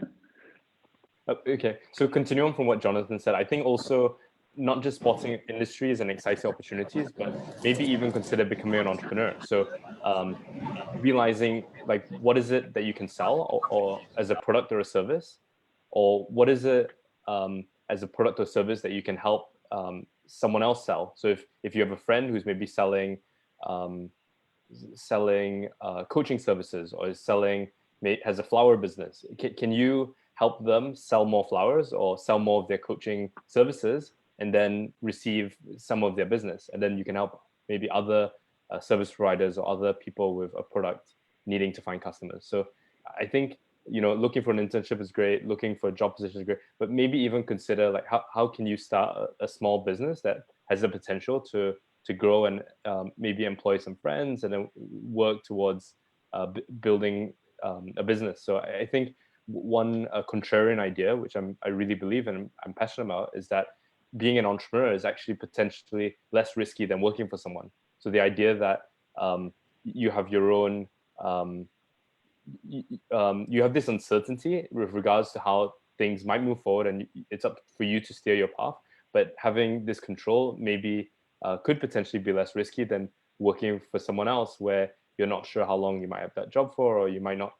Okay, so continuing from what Jonathan said, I think also not just spotting industries and exciting opportunities, but maybe even consider becoming an entrepreneur. So realizing like what is it that you can sell or as a product or a service, or what is it as a product or service that you can help someone else sell. So if you have a friend who's maybe selling coaching services or is has a flower business, can you help them sell more flowers or sell more of their coaching services and then receive some of their business? And then you can help maybe other service providers or other people with a product needing to find customers. So I think, looking for an internship is great, looking for a job position is great, but maybe even consider like how can you start a small business that has the potential to grow and maybe employ some friends and then work towards building a business. So I think one contrarian idea, which I really believe and I'm passionate about, is that being an entrepreneur is actually potentially less risky than working for someone. So the idea that you have your own, you have this uncertainty with regards to how things might move forward, and it's up for you to steer your path. But having this control maybe could potentially be less risky than working for someone else, where you're not sure how long you might have that job for, or you might not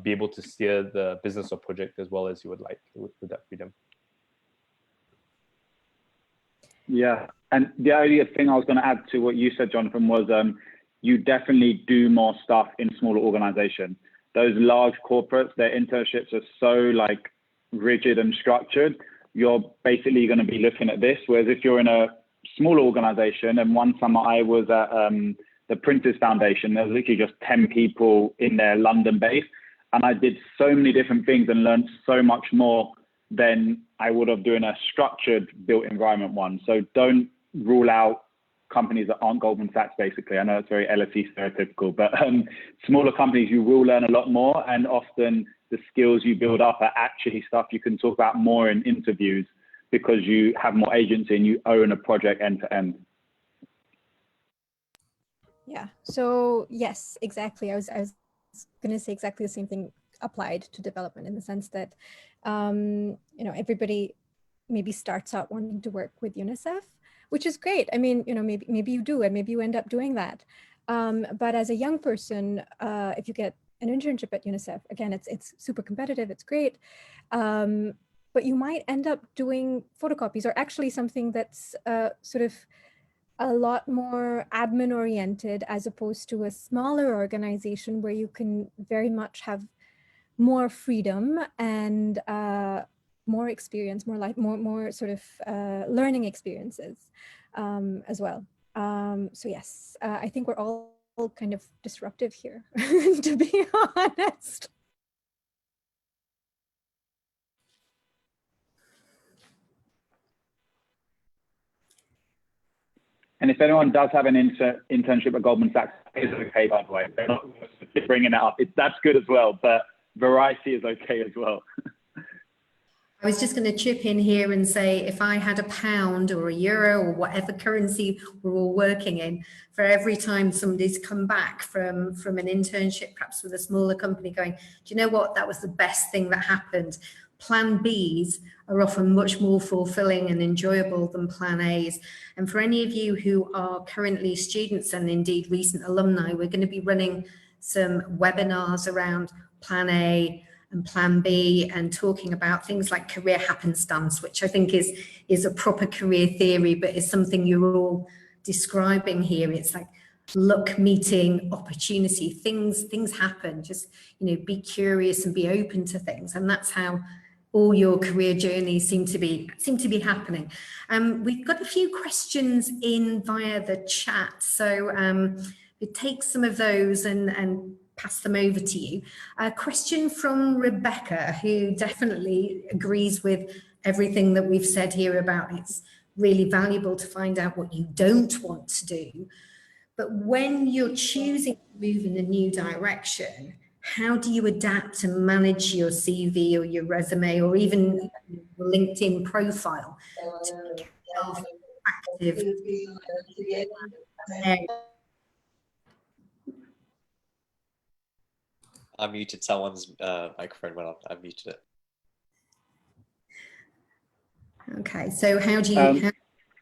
be able to steer the business or project as well as you would like with that freedom. Yeah, and the only thing I was going to add to what you said, Jonathan, was you definitely do more stuff in smaller organizations. Those large corporates, their internships are so like rigid and structured. You're basically going to be looking at this. Whereas if you're in a smaller organization, and one summer I was at the Printers Foundation, there was literally just 10 people in their London base. And I did so many different things and learned so much more than I would have doing a structured built environment one. So don't rule out companies that aren't Goldman Sachs, basically. I know it's very LSE stereotypical, but smaller companies, you will learn a lot more. And often the skills you build up are actually stuff you can talk about more in interviews because you have more agency and you own a project end to end. Yeah, so yes, exactly. I was going to say exactly the same thing applied to development, in the sense that, everybody maybe starts out wanting to work with UNICEF, which is great. I mean, maybe you do, and maybe you end up doing that. But as a young person, if you get an internship at UNICEF, again, it's super competitive, it's great. But you might end up doing photocopies, or actually something that's sort of a lot more admin oriented, as opposed to a smaller organization where you can very much have more freedom and more experience, more sort of learning experiences as well. So yes, I think we're all kind of disruptive here, to be honest. And if anyone does have an internship at Goldman Sachs, it's okay, by the way. They're not bringing it up. That's good as well, but variety is okay as well. I was just going to chip in here and say, if I had a pound or a euro or whatever currency we're all working in, for every time somebody's come back from an internship, perhaps with a smaller company, going, do you know what, that was the best thing that happened. Plan Bs are often much more fulfilling and enjoyable than Plan As. And for any of you who are currently students and indeed recent alumni, we're going to be running some webinars around Plan A and Plan B, and talking about things like career happenstance, which I think is a proper career theory, but is something you're all describing here. It's like luck meeting opportunity. Things happen. Just be curious and be open to things, and that's how all your career journeys seem to be happening. We've got a few questions in via the chat, so we take some of those and pass them over to you. A question from Rebecca, who definitely agrees with everything that we've said here about it's really valuable to find out what you don't want to do. But when you're choosing to move in a new direction, how do you adapt and manage your CV or your resume or even your LinkedIn profile to make yourself attractive? I muted someone's microphone went on. I muted it. Okay, so how do you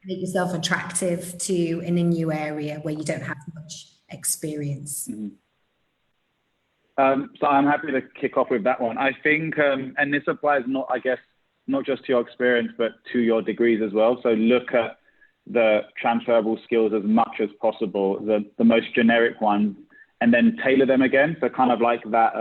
make yourself attractive to in a new area where you don't have much experience? So I'm happy to kick off with that one. I think, and this applies not, I guess, not just to your experience, but to your degrees as well. So look at the transferable skills as much as possible, the most generic ones, and then tailor them again. So kind of like that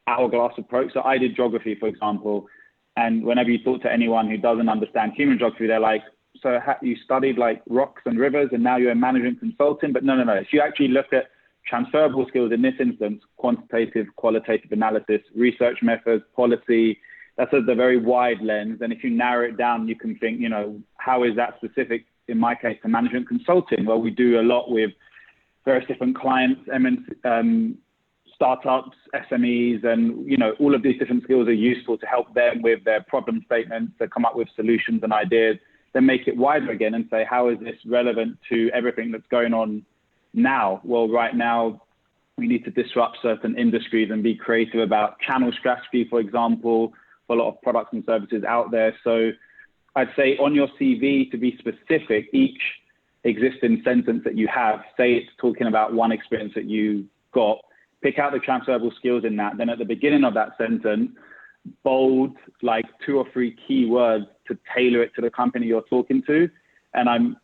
hourglass approach. So I did geography, for example, and whenever you talk to anyone who doesn't understand human geography, they're like, so you studied like rocks and rivers and now you're a management consultant? But no. If you actually look at transferable skills in this instance, quantitative, qualitative analysis, research methods, policy, that's a very wide lens. And if you narrow it down, you can think, you know, how is that specific, in my case, to management consulting? Well, we do a lot with various different clients, startups, SMEs, and, you know, all of these different skills are useful to help them with their problem statements, to come up with solutions and ideas, then make it wider again and say, how is this relevant to everything that's going on now? Well, right now, we need to disrupt certain industries and be creative about channel strategy, for example, for a lot of products and services out there. So I'd say on your CV, to be specific, each existing sentence that you have, say it's talking about one experience that you got, pick out the transferable skills in that. Then at the beginning of that sentence, bold like 2 or 3 keywords to tailor it to the company you're talking to. And I'm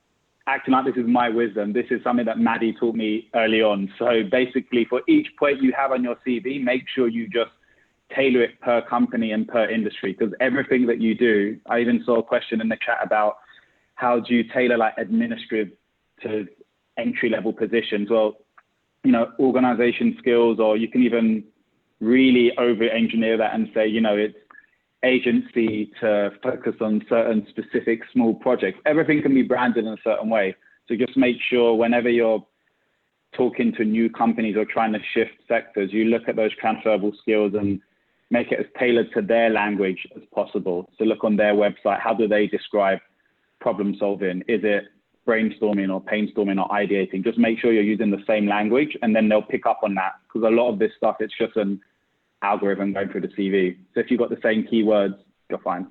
acting like this is my wisdom. This is something that Maddie taught me early on. So basically, for each point you have on your CV, make sure you just tailor it per company and per industry, because everything that you do, I even saw a question in the chat about how do you tailor like administrative to entry-level positions? Well, you know, organization skills, or you can even really over-engineer that and say, you know, it's agency to focus on certain specific small projects. Everything can be branded in a certain way. So just make sure whenever you're talking to new companies or trying to shift sectors, you look at those transferable skills and make it as tailored to their language as possible. So look on their website, how do they describe problem solving? Is it brainstorming or painstorming or ideating? Just make sure you're using the same language, and then they'll pick up on that, because a lot of this stuff, it's just an algorithm going through the CV. So if you've got the same keywords, you're fine.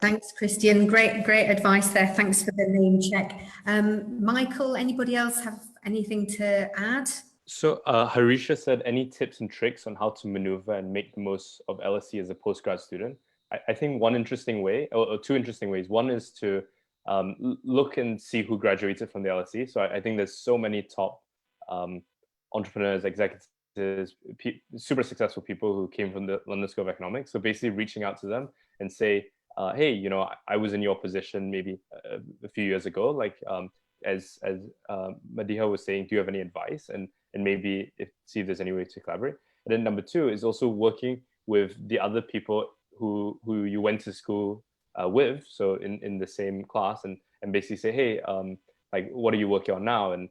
Thanks, Christian. Great advice there. Thanks for the name check. Michael, anybody else have anything to add? So Harisha said, any tips and tricks on how to maneuver and make the most of LSE as a postgrad student? I think one interesting way, or 2 interesting ways. One is to look and see who graduated from the LSE. So I think there's so many top entrepreneurs, executives, super successful people who came from the London School of Economics. So basically reaching out to them and say, hey, you know, I was in your position maybe a few years ago, like as Madeeha was saying, do you have any advice? And maybe see if there's any way to collaborate. And then number 2 is also working with the other people who you went to school with, so in the same class, and basically say, hey, like, what are you working on now? And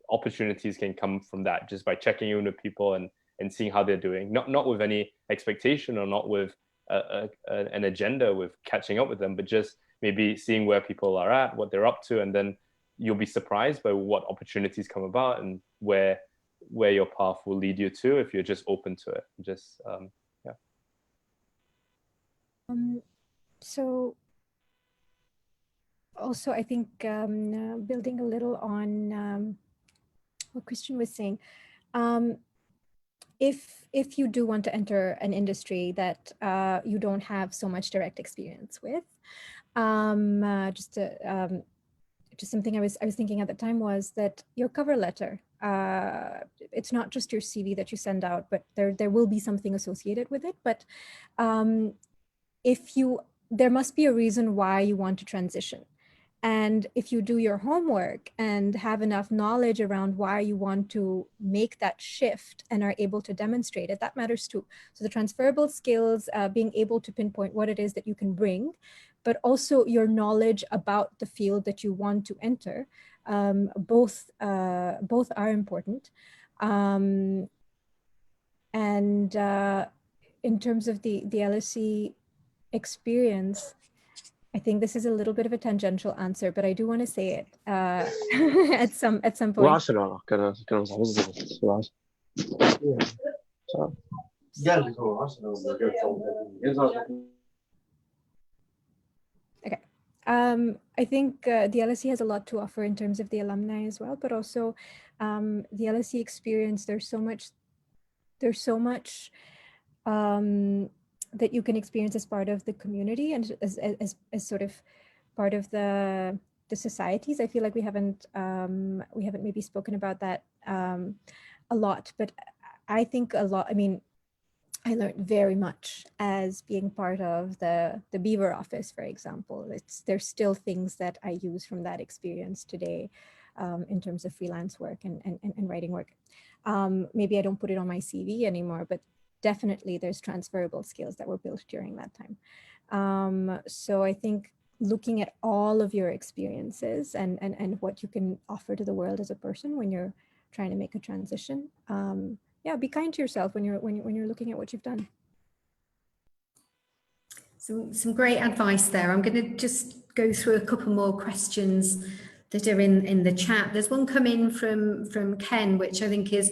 opportunities can come from that, just by checking in with people and seeing how they're doing, not with any expectation or not with an agenda with catching up with them, but just maybe seeing where people are at, what they're up to, and then you'll be surprised by what opportunities come about and where your path will lead you to if you're just open to it. Just yeah. So also, I think building a little on what Christian was saying, if you do want to enter an industry that you don't have so much direct experience with, just something I was thinking at the time was that your cover letter, it's not just your CV that you send out, but there will be something associated with it. But there must be a reason why you want to transition. And if you do your homework and have enough knowledge around why you want to make that shift and are able to demonstrate it, that matters too. So the transferable skills, being able to pinpoint what it is that you can bring, but also your knowledge about the field that you want to enter, both are important. And in terms of the LSE experience, I think this is a little bit of a tangential answer, but I do want to say it at some point. Okay. I think the LSE has a lot to offer in terms of the alumni as well, but also the LSE experience. There's so much that you can experience as part of the community and as sort of part of the societies. I feel like we haven't maybe spoken about that a lot, but I think a lot. I mean, I learned very much as being part of the Beaver office, for example. There's still things that I use from that experience today in terms of freelance work and writing work. Maybe I don't put it on my CV anymore, but definitely there's transferable skills that were built during that time. So I think looking at all of your experiences and what you can offer to the world as a person when you're trying to make a transition, yeah, be kind to yourself when you're looking at what you've done. Some great advice there. I'm going to just go through a couple more questions that are in the chat. There's one coming from Ken, which I think is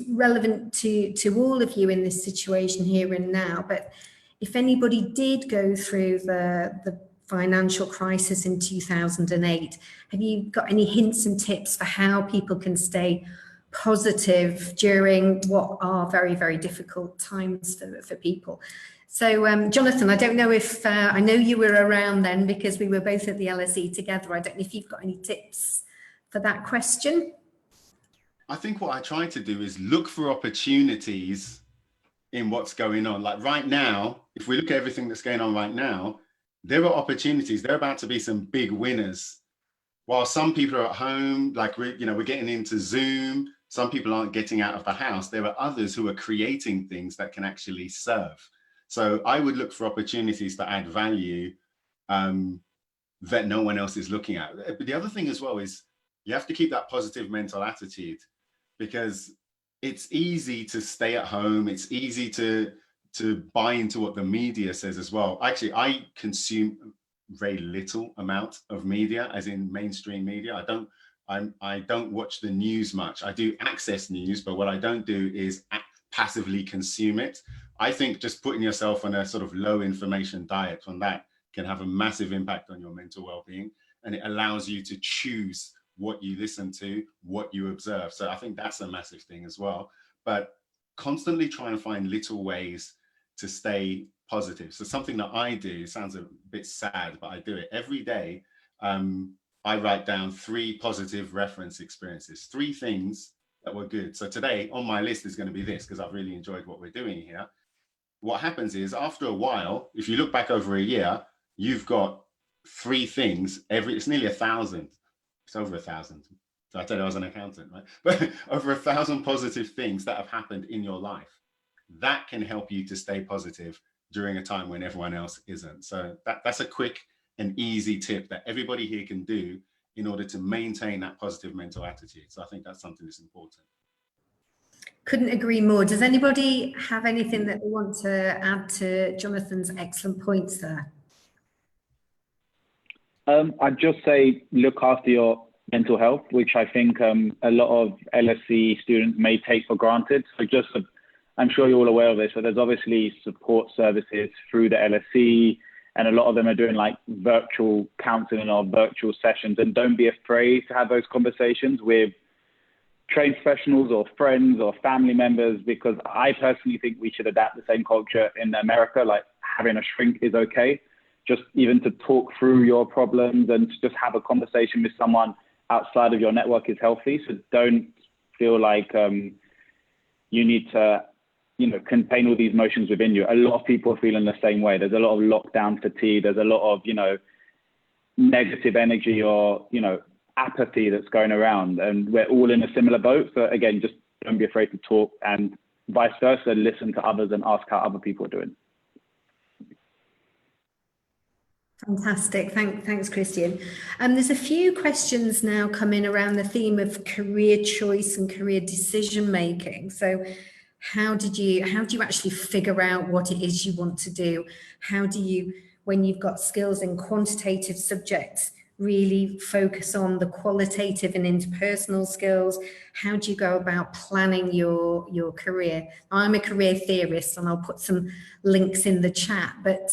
relevant to all of you in this situation here and now. But if anybody did go through the financial crisis in 2008, have you got any hints and tips for how people can stay positive during what are very, very difficult times for people? So Jonathan, I don't know if, I know you were around then because we were both at the LSE together. I don't know if you've got any tips for that question. I think what I try to do is look for opportunities in what's going on. Like right now, if we look at everything that's going on right now, there are opportunities. There are about to be some big winners. While some people are at home, like we're getting into Zoom, some people aren't getting out of the house. There are others who are creating things that can actually serve. So I would look for opportunities to add value that no one else is looking at. But the other thing as well is you have to keep that positive mental attitude, because it's easy to stay at home. It's easy to buy into what the media says as well. Actually, I consume very little amount of media, as in mainstream media. I don't watch the news much. I do access news, but what I don't do is passively consume it. I think just putting yourself on a sort of low information diet on that can have a massive impact on your mental well-being, and it allows you to choose what you listen to, what you observe. So I think that's a massive thing as well. But constantly try and find little ways to stay positive. So something that I do, sounds a bit sad, but I do it every day. I write down 3 positive reference experiences, 3 things that were good. So today on my list is going to be this, because I've really enjoyed what we're doing here. What happens is after a while, if you look back over a year, you've got 3 things it's nearly 1,000. It's over 1,000. So I tell you, I was an accountant, right? But over 1,000 positive things that have happened in your life. That can help you to stay positive during a time when everyone else isn't. So that's a quick and easy tip that everybody here can do in order to maintain that positive mental attitude. So I think that's something that's important. Couldn't agree more. Does anybody have anything that they want to add to Jonathan's excellent points there? I'd just say look after your mental health, which I think a lot of LSE students may take for granted. So just, I'm sure you're all aware of this, but there's obviously support services through the LSE, and a lot of them are doing like virtual counseling or virtual sessions. And don't be afraid to have those conversations with trained professionals or friends or family members, because I personally think we should adapt the same culture in America. Like having a shrink is okay. Just even to talk through your problems and just have a conversation with someone outside of your network is healthy. So don't feel like you need to, contain all these emotions within you. A lot of people are feeling the same way. There's a lot of lockdown fatigue. There's a lot of, negative energy or, you know, apathy that's going around, and we're all in a similar boat. So again, just don't be afraid to talk, and vice versa, listen to others and ask how other people are doing. Fantastic. Thanks, Christian. There's a few questions now coming around the theme of career choice and career decision making. So how do you actually figure out what it is you want to do? How do you, when you've got skills in quantitative subjects, really focus on the qualitative and interpersonal skills? How do you go about planning your career? I'm a career theorist, and I'll put some links in the chat, but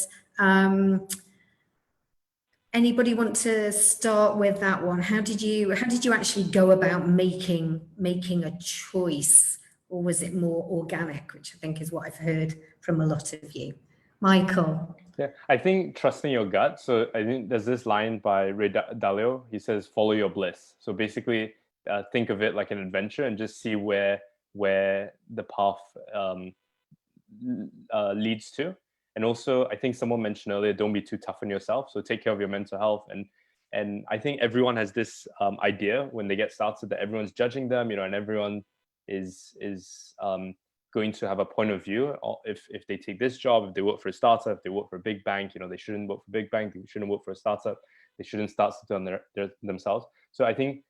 anybody want to start with that one? How did you actually go about making a choice, or was it more organic, which I think is what I've heard from a lot of you? Michael. Yeah, I think trusting your gut. So I think there's this line by Ray Dalio. He says, "Follow your bliss." So basically, think of it like an adventure and just see where the path leads to. And also, I think someone mentioned earlier, don't be too tough on yourself. So take care of your mental health. And I think everyone has this idea when they get started that everyone's judging them, you know, and everyone is going to have a point of view if they take this job, if they work for a startup, if they work for a big bank, you know, they shouldn't work for a big bank, they shouldn't work for a startup, they shouldn't start on themselves. So I think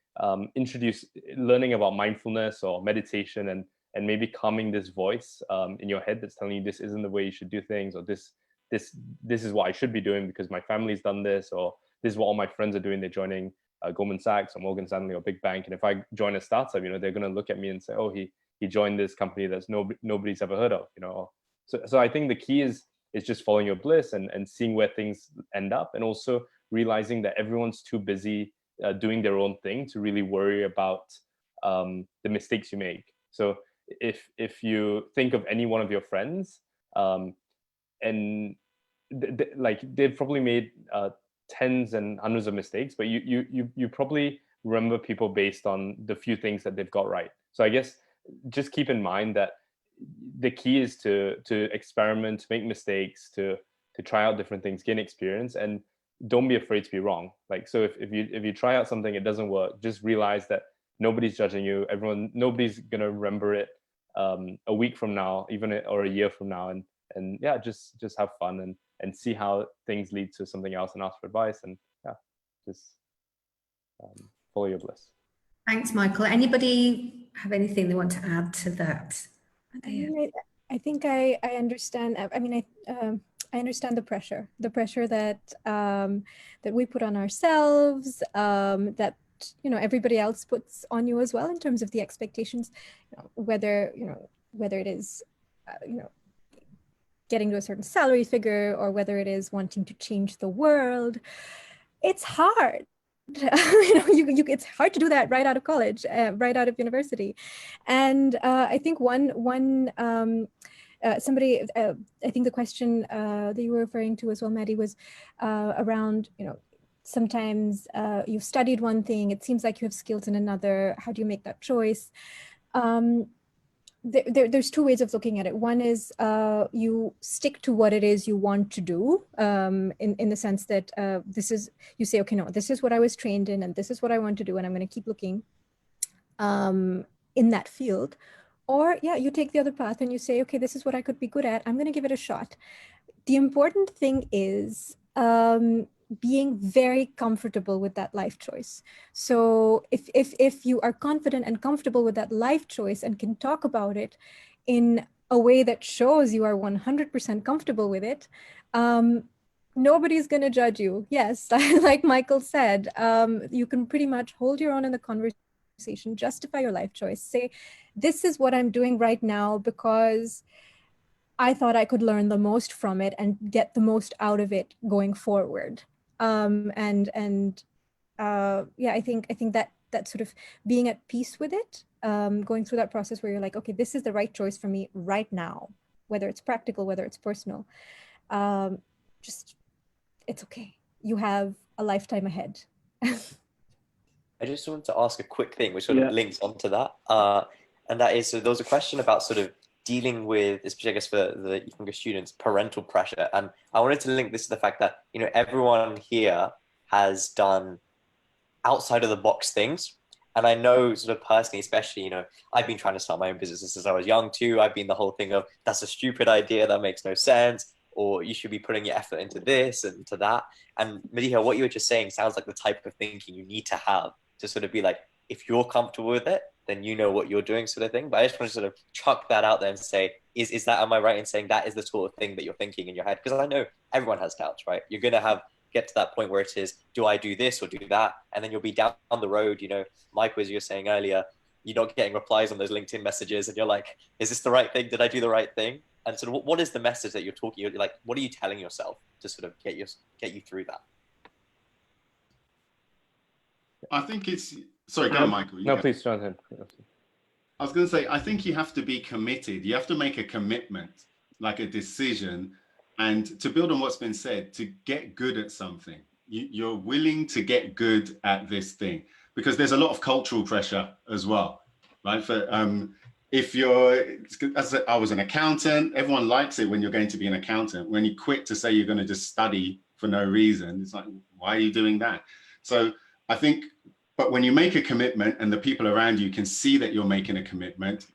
learning about mindfulness or meditation and maybe calming this voice in your head that's telling you this isn't the way you should do things, or this is what I should be doing because my family's done this, or this is what all my friends are doing. They're joining Goldman Sachs or Morgan Stanley or big bank, and if I join a startup, you know, they're going to look at me and say, oh, he joined this company that's nobody's ever heard of, you know. So I think the key is just following your bliss and seeing where things end up, and also realizing that everyone's too busy doing their own thing to really worry about the mistakes you make. So if you think of any one of your friends, and like they've probably made tens and hundreds of mistakes, but you probably remember people based on the few things that they've got right. So I guess just keep in mind that the key is to experiment, to make mistakes, to try out different things, gain experience, and don't be afraid to be wrong. Like, so if you try out something, it doesn't work, just realize that nobody's judging you. Nobody's gonna remember it a week from now, or a year from now, and yeah, just have fun and see how things lead to something else, and ask for advice, and yeah, just follow your bliss. Thanks, Michael. Anybody have anything they want to add to that? I think I understand. I mean, I understand the pressure that that we put on ourselves, that, you know, everybody else puts on you as well, in terms of the expectations, you know, whether it is, you know, getting to a certain salary figure, or whether it is wanting to change the world. It's hard. You know, it's hard to do that right out of college, right out of university. And I think somebody, I think the question that you were referring to as well, Maddie, was around, you know, sometimes you've studied one thing, it seems like you have skills in another. How do you make that choice? There's two ways of looking at it. One is you stick to what it is you want to do, in the sense that you say, okay, no, this is what I was trained in, and this is what I want to do, and I'm going to keep looking in that field. Or yeah, you take the other path and you say, okay, this is what I could be good at, I'm going to give it a shot. The important thing is being very comfortable with that life choice. So if you are confident and comfortable with that life choice and can talk about it in a way that shows you are 100% comfortable with it, nobody's going to judge you. Yes, like Michael said, you can pretty much hold your own in the conversation, justify your life choice, say, this is what I'm doing right now because I thought I could learn the most from it and get the most out of it going forward. Yeah, I think that sort of being at peace with it, going through that process where you're like, okay, this is the right choice for me right now, whether it's practical, whether it's personal, just, it's okay. You have a lifetime ahead. I just wanted to ask a quick thing which sort of links onto that, and that is, so there was a question about sort of dealing with, especially I guess for the younger students, parental pressure, and I wanted to link this to the fact that, you know, everyone here has done outside of the box things. And I know sort of personally, especially, I've been trying to start my own business since I was young too. I've been the whole thing of, that's a stupid idea, that makes no sense, or you should be putting your effort into this and to that. And Madeeha, what you were just saying sounds like the type of thinking you need to have to sort of be like, if you're comfortable with it, then you know what you're doing, sort of thing. But I just want to sort of chuck that out there and say, is that, am I right in saying that is the sort of thing that you're thinking in your head? Because I know everyone has doubts, right? You're going to get to that point where it is, do I do this or do that? And then you'll be down the road, Mike, as you were saying earlier, you're not getting replies on those LinkedIn messages and you're like, is this the right thing? Did I do the right thing? And sort of what is the message that you're talking, you're like, what are you telling yourself to sort of get you through that? I think it's, sorry, go on, Michael. No, please, Jonathan. I was going to say, I think you have to be committed. You have to make a commitment, like a decision. And to build on what's been said, to get good at something, you're willing to get good at this thing, because there's a lot of cultural pressure as well, right? For if you're, as I was an accountant, everyone likes it when you're going to be an accountant. When you quit to say you're going to just study for no reason, it's like, why are you doing that? So I think, but when you make a commitment and the people around you can see that you're making a commitment,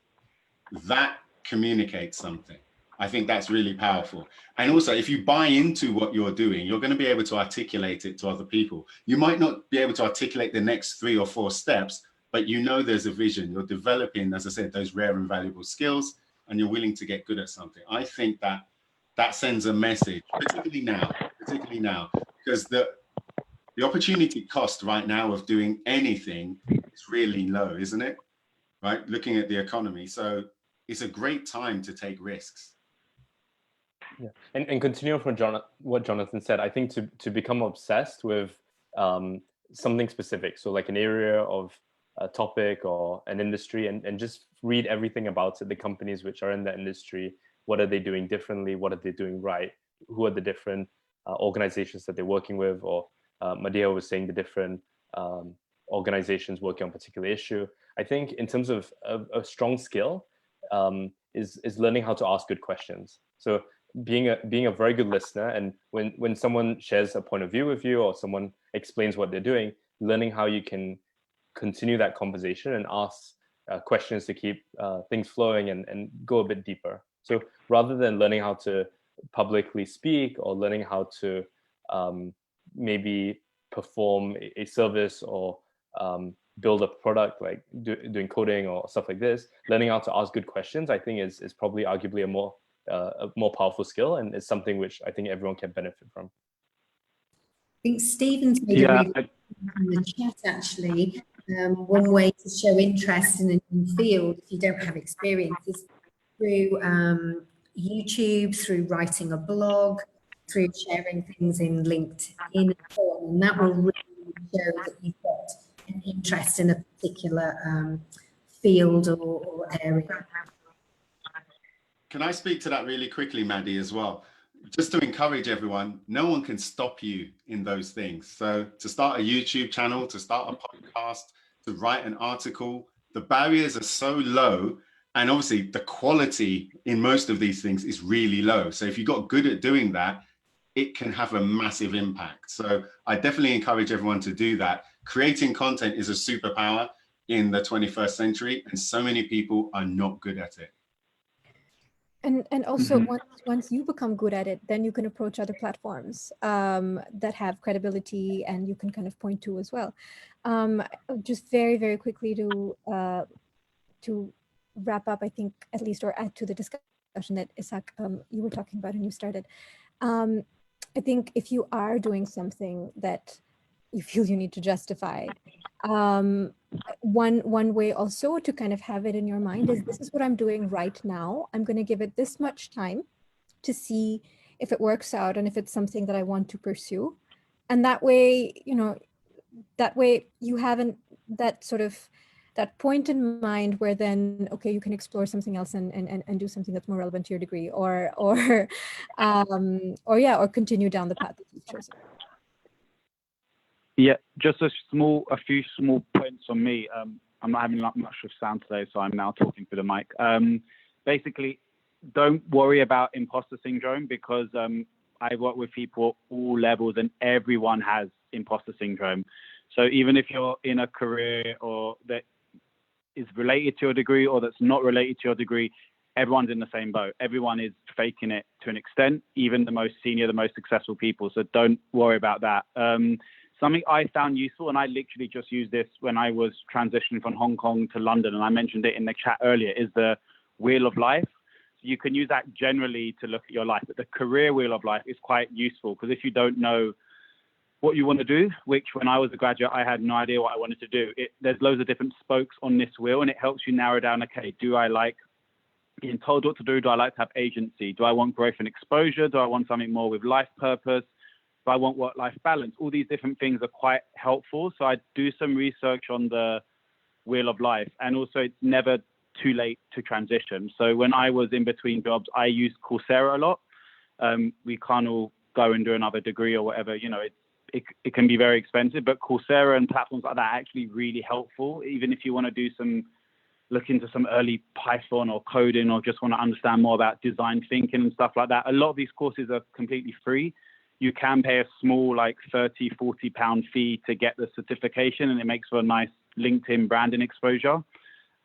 that communicates something. I think that's really powerful. And also, if you buy into what you're doing, you're going to be able to articulate it to other people. You might not be able to articulate the next 3 or 4 steps, but there's a vision. You're developing, as I said, those rare and valuable skills, and you're willing to get good at something. I think that sends a message, particularly now, because the opportunity cost right now of doing anything is really low, isn't it? Right, looking at the economy. So it's a great time to take risks. Yeah, and continuing from what Jonathan said, I think to become obsessed with something specific, so like an area of a topic or an industry, and just read everything about it, the companies which are in that industry, what are they doing differently, what are they doing right, who are the different organizations that they're working with, or Madeeha was saying the different organizations working on a particular issue. I think in terms of a strong skill is learning how to ask good questions. So being a very good listener, and when someone shares a point of view with you or someone explains what they're doing, learning how you can continue that conversation and ask questions to keep things flowing and go a bit deeper. So rather than learning how to publicly speak or learning how to maybe perform a service or build a product, like doing coding or stuff like this, learning how to ask good questions, I think is probably arguably a more powerful skill, and it's something which I think everyone can benefit from. I think Stephen's made a really good point in the chat, actually. One way to show interest in a new field, if you don't have experience, is through YouTube, through writing a blog, through sharing things in LinkedIn and so on. And that will really show that you've got an interest in a particular field or area. Can I speak to that really quickly, Maddie, as well? Just to encourage everyone, no one can stop you in those things. So to start a YouTube channel, to start a podcast, to write an article, the barriers are so low. And obviously the quality in most of these things is really low. So if you got good at doing that, it can have a massive impact. So I definitely encourage everyone to do that. Creating content is a superpower in the 21st century, and so many people are not good at it. And also once you become good at it, then you can approach other platforms that have credibility and you can kind of point to as well. Just very, very quickly to wrap up, I think, at least, or add to the discussion that Ishak, you were talking about and you started. I think if you are doing something that you feel you need to justify, one way also to kind of have it in your mind is, this is what I'm doing right now. I'm going to give it this much time to see if it works out and if it's something that I want to pursue. And that way, you haven't that point in mind where then, okay, you can explore something else and do something that's more relevant to your degree, or continue down the path that you've chosen. Yeah, just a few small points on me. I'm not having much of sound today, so I'm now talking through the mic. Basically, don't worry about imposter syndrome, because I work with people at all levels, and everyone has imposter syndrome. So even if you're in a career or that is related to your degree or that's not related to your degree, everyone's in the same boat. Everyone is faking it to an extent, even the most senior, the most successful people. So don't worry about that. Something I found useful, and I literally just used this when I was transitioning from Hong Kong to London, and I mentioned it in the chat earlier, is the wheel of life. So you can use that generally to look at your life, but the career wheel of life is quite useful, because if you don't know what you want to do, which when I was a graduate, I had no idea what I wanted to do. There's loads of different spokes on this wheel, and it helps you narrow down, okay, do I like being told what to do? Do I like to have agency? Do I want growth and exposure? Do I want something more with life purpose? Do I want work-life balance? All these different things are quite helpful. So I do some research on the wheel of life, and also it's never too late to transition. So when I was in between jobs, I used Coursera a lot. We can't all go and do another degree or whatever, you know, it can be very expensive, but Coursera and platforms like that are actually really helpful. Even if you want to do look into some early Python or coding, or just want to understand more about design thinking and stuff like that. A lot of these courses are completely free. You can pay a small, like 30, 40 pound fee to get the certification, and it makes for a nice LinkedIn branding exposure.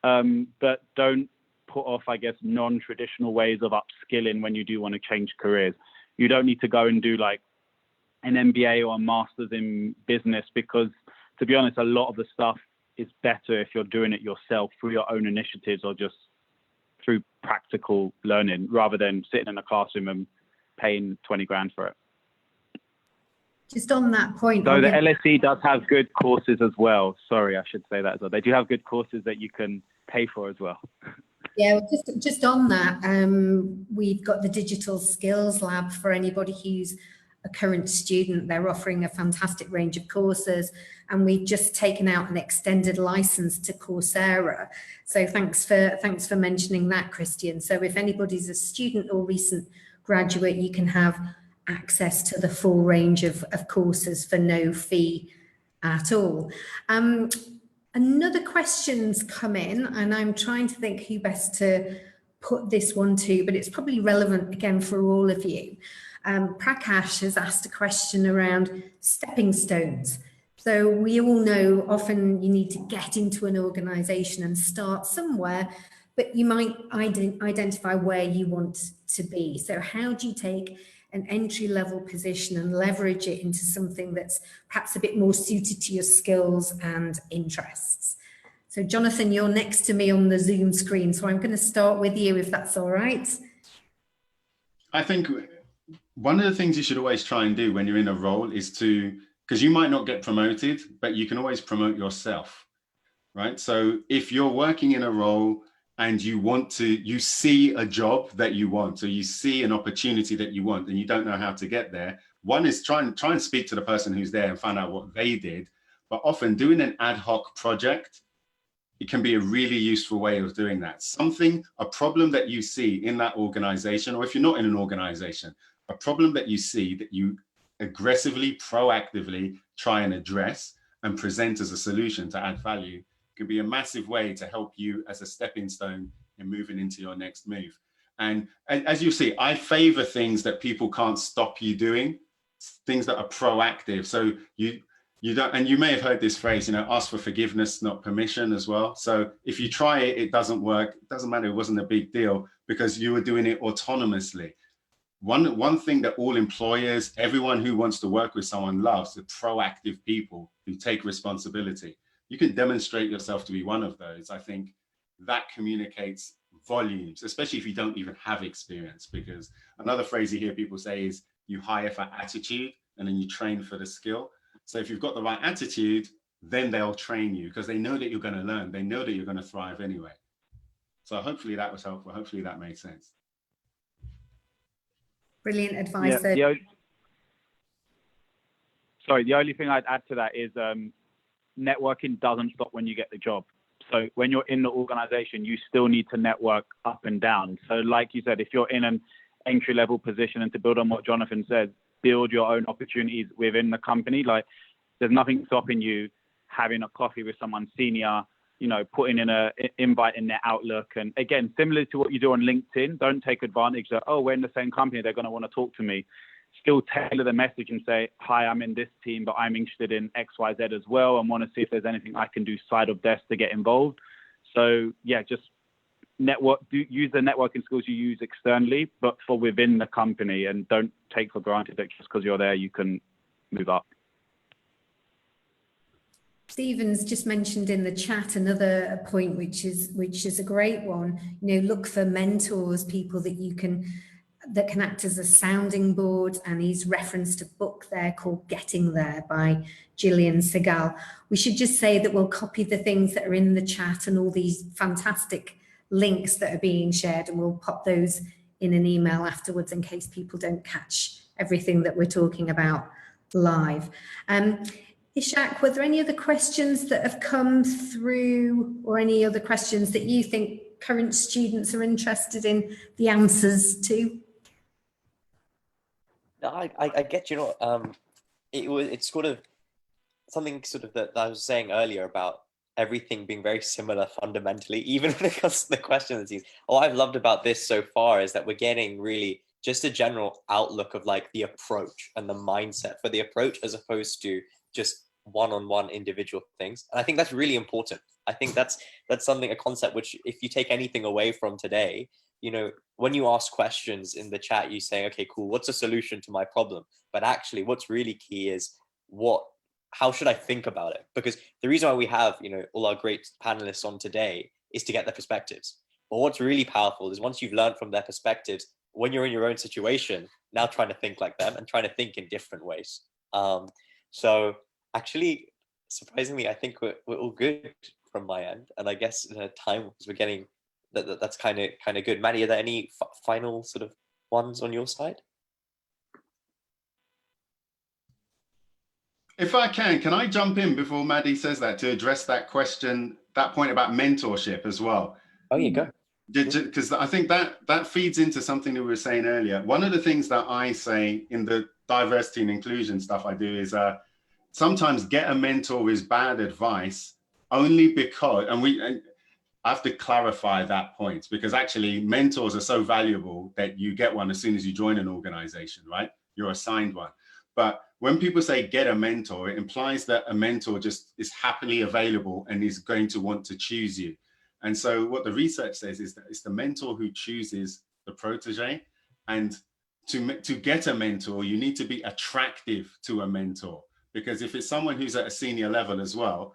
But don't put off, I guess, non-traditional ways of upskilling when you do want to change careers. You don't need to go and do like an MBA or a master's in business, because to be honest, a lot of the stuff is better if you're doing it yourself through your own initiatives or just through practical learning, rather than sitting in a classroom and paying 20 grand for it. Just on that point. So the LSE does have good courses as well. Sorry, I should say that as well. They do have good courses that you can pay for as well. Yeah, well, just on that, we've got the Digital Skills Lab for anybody who's a current student. They're offering a fantastic range of courses, and we've just taken out an extended license to Coursera. So thanks for mentioning that, Christian. So if anybody's a student or recent graduate, you can have access to the full range of courses for no fee at all. Another question's come in, and I'm trying to think who best to put this one to, but it's probably relevant again for all of you. Prakash has asked a question around stepping stones. So we all know often you need to get into an organization and start somewhere, but you might identify where you want to be. So how do you take an entry-level position and leverage it into something that's perhaps a bit more suited to your skills and interests? So Jonathan, you're next to me on the Zoom screen, so I'm going to start with you, if that's all right. I think one of the things you should always try and do when you're in a role is to, because you might not get promoted, but you can always promote yourself, right? So if you're working in a role and you see a job that you want, so you see an opportunity that you want and you don't know how to get there, one is try and speak to the person who's there and find out what they did. But often doing an ad hoc project, it can be a really useful way of doing that. A problem that you see in that organization, or if you're not in an organization, a problem that you see that you aggressively, proactively try and address and present as a solution to add value, can be a massive way to help you as a stepping stone in moving into your next move. And as you see, I favor things that people can't stop you doing, things that are proactive. So you don't, and you may have heard this phrase, ask for forgiveness, not permission as well. So if you try it, it doesn't work, it doesn't matter, it wasn't a big deal because you were doing it autonomously. One thing that all employers, everyone who wants to work with someone loves, are proactive people who take responsibility. You can demonstrate yourself to be one of those. I think that communicates volumes, especially if you don't even have experience, because another phrase you hear people say is you hire for attitude and then you train for the skill. So if you've got the right attitude, then they'll train you because they know that you're going to learn. They know that you're going to thrive anyway. So hopefully that was helpful. Hopefully that made sense. Brilliant advice. Yeah, the only thing I'd add to that is networking doesn't stop when you get the job. So when you're in the organization, you still need to network up and down. So like you said, if you're in an entry-level position, and to build on what Jonathan said, build your own opportunities within the company. Like there's nothing stopping you having a coffee with someone senior, putting in an invite in their Outlook. And again, similar to what you do on LinkedIn, don't take advantage that, oh, we're in the same company, they're going to want to talk to me. still tailor the message and say, hi, I'm in this team, but I'm interested in XYZ as well, and want to see if there's anything I can do side of desk to get involved. So yeah, just use the networking skills you use externally, but for within the company, and don't take for granted that just because you're there, you can move up. Stephen's just mentioned in the chat another point, which is a great one. You know, look for mentors, people that can act as a sounding board, and he's referenced a book there called Getting There by Gillian Segal. We should just say that we'll copy the things that are in the chat and all these fantastic links that are being shared, and we'll pop those in an email afterwards in case people don't catch everything that we're talking about live. Ishak, were there any other questions that have come through, or any other questions that you think current students are interested in the answers to? No, I get, you know, it's sort of something that I was saying earlier about everything being very similar fundamentally, even when it comes to the questions. What I've loved about this so far is that we're getting really just a general outlook of like the approach and the mindset for the approach, as opposed to just one-on-one individual things. And I think that's really important. I think that's something, a concept which, if you take anything away from today, you know, when you ask questions in the chat, you say, okay, cool, what's a solution to my problem? But actually what's really key is how should I think about it? Because the reason why we have, you know, all our great panelists on today is to get their perspectives. But what's really powerful is once you've learned from their perspectives, when you're in your own situation, now trying to think like them and trying to think in different ways. So actually, surprisingly, I think we're all good from my end. And I guess time, because we're getting, that's kind of good. Maddie, are there any final sort of ones on your side? If I can I jump in before Maddie says that, to address that question, that point about mentorship as well? Oh, you go. Because I think that feeds into something that we were saying earlier. One of the things that I say in the diversity and inclusion stuff I do is sometimes get a mentor is bad advice, only because, and I have to clarify that point, because actually mentors are so valuable that you get one as soon as you join an organization, right? You're assigned one. But when people say get a mentor, it implies that a mentor just is happily available and is going to want to choose you. And so what the research says is that it's the mentor who chooses the protege. And to get a mentor, you need to be attractive to a mentor, because if it's someone who's at a senior level as well,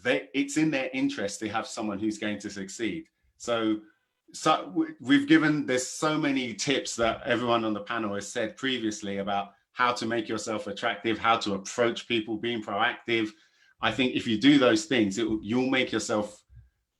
it's in their interest to have someone who's going to succeed. So there's so many tips that everyone on the panel has said previously about how to make yourself attractive, how to approach people, being proactive. I think if you do those things, you'll make yourself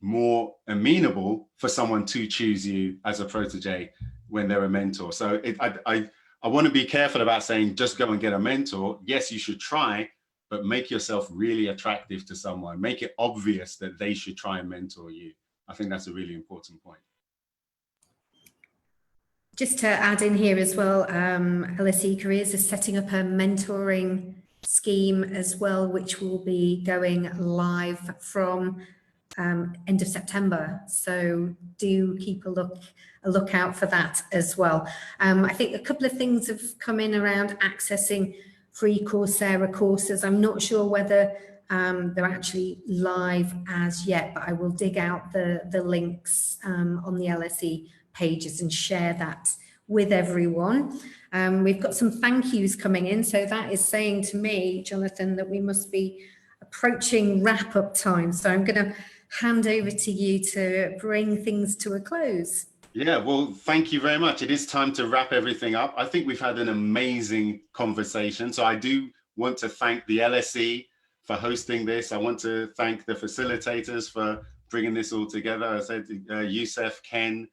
more amenable for someone to choose you as a protege when they're a mentor. So I want to be careful about saying just go and get a mentor. Yes, you should try, but make yourself really attractive to someone. Make it obvious that they should try and mentor you. I think that's a really important point. Just to add in here as well, LSE Careers is setting up a mentoring scheme as well, which will be going live from end of September. So do keep a lookout for that as well. I think a couple of things have come in around accessing free Coursera courses. I'm not sure whether they're actually live as yet, but I will dig out the links on the LSE pages and share that with everyone. We've got some thank yous coming in. So that is saying to me, Jonathan, that we must be approaching wrap-up time. So I'm going to hand over to you to bring things to a close. Yeah, well, thank you very much. It is time to wrap everything up. I think we've had an amazing conversation. So I do want to thank the LSE for hosting this. I want to thank the facilitators for bringing this all together. I said Youssef, Ken,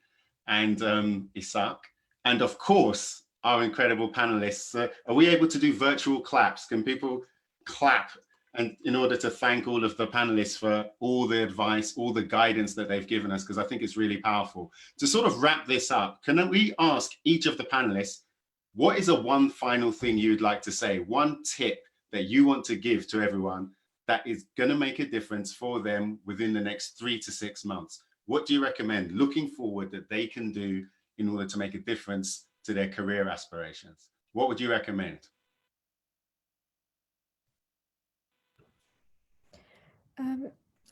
and Isak. And of course, our incredible panelists. Are we able to do virtual claps? Can people clap? And in order to thank all of the panelists for all the advice, all the guidance that they've given us, because I think it's really powerful. To sort of wrap this up, can we ask each of the panelists, what is one final thing you'd like to say? One tip that you want to give to everyone that is going to make a difference for them within the next 3 to 6 months? What do you recommend looking forward that they can do in order to make a difference to their career aspirations? what would you recommend?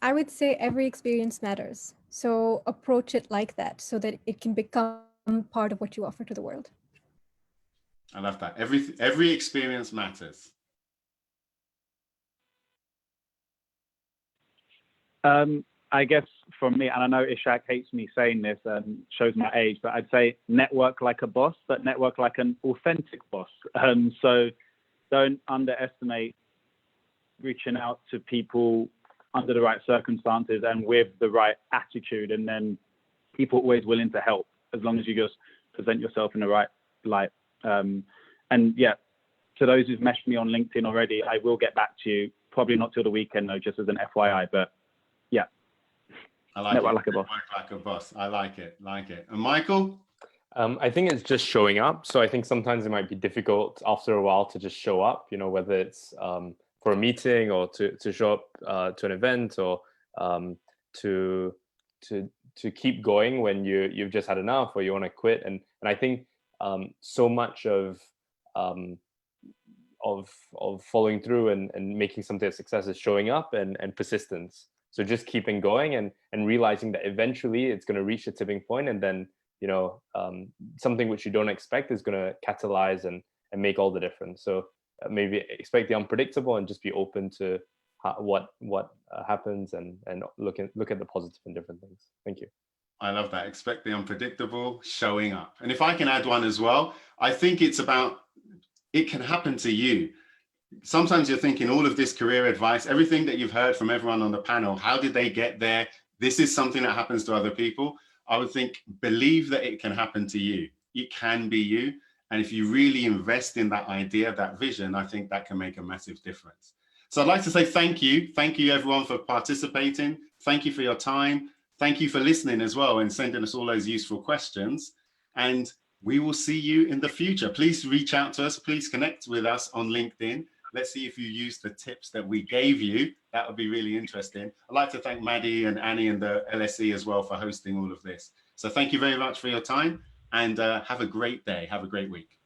I would say every experience matters. So approach it like that so that it can become part of what you offer to the world. I love that. Every experience matters. I guess for me, and I know Ishak hates me saying this and shows my age, but I'd say network like a boss, but network like an authentic boss. So don't underestimate reaching out to people under the right circumstances and with the right attitude, and then people always willing to help as long as you just present yourself in the right light. And yeah, to those who've messaged me on LinkedIn already, I will get back to you, probably not till the weekend though, just as an FYI, but yeah. I like network it. like a boss. Network like a boss. I like it. Like it. And Michael? I think it's just showing up. So I think sometimes it might be difficult after a while to just show up, you know, whether it's for a meeting or to show up to an event, or to keep going when you've just had enough or you want to quit. And I think so much of following through and making something a success is showing up and persistence. So just keeping going and realizing that eventually it's going to reach a tipping point, and then, you know, something which you don't expect is going to catalyze and make all the difference. So maybe expect the unpredictable and just be open to what happens, and look at the positive in different things. Thank you. I love that. Expect the unpredictable, showing up. And if I can add one as well, I think it's about, it can happen to you. Sometimes you're thinking all of this career advice, everything that you've heard from everyone on the panel, how did they get there? This is something that happens to other people. I would think, believe that it can happen to you. It can be you. And if you really invest in that idea, that vision, I think that can make a massive difference. So I'd like to say thank you. Thank you everyone for participating. Thank you for your time. Thank you for listening as well and sending us all those useful questions. And we will see you in the future. Please reach out to us. Please connect with us on LinkedIn. Let's see if you use the tips that we gave you. That would be really interesting. I'd like to thank Maddie and Annie and the LSE as well for hosting all of this. So thank you very much for your time, and have a great day. Have a great week.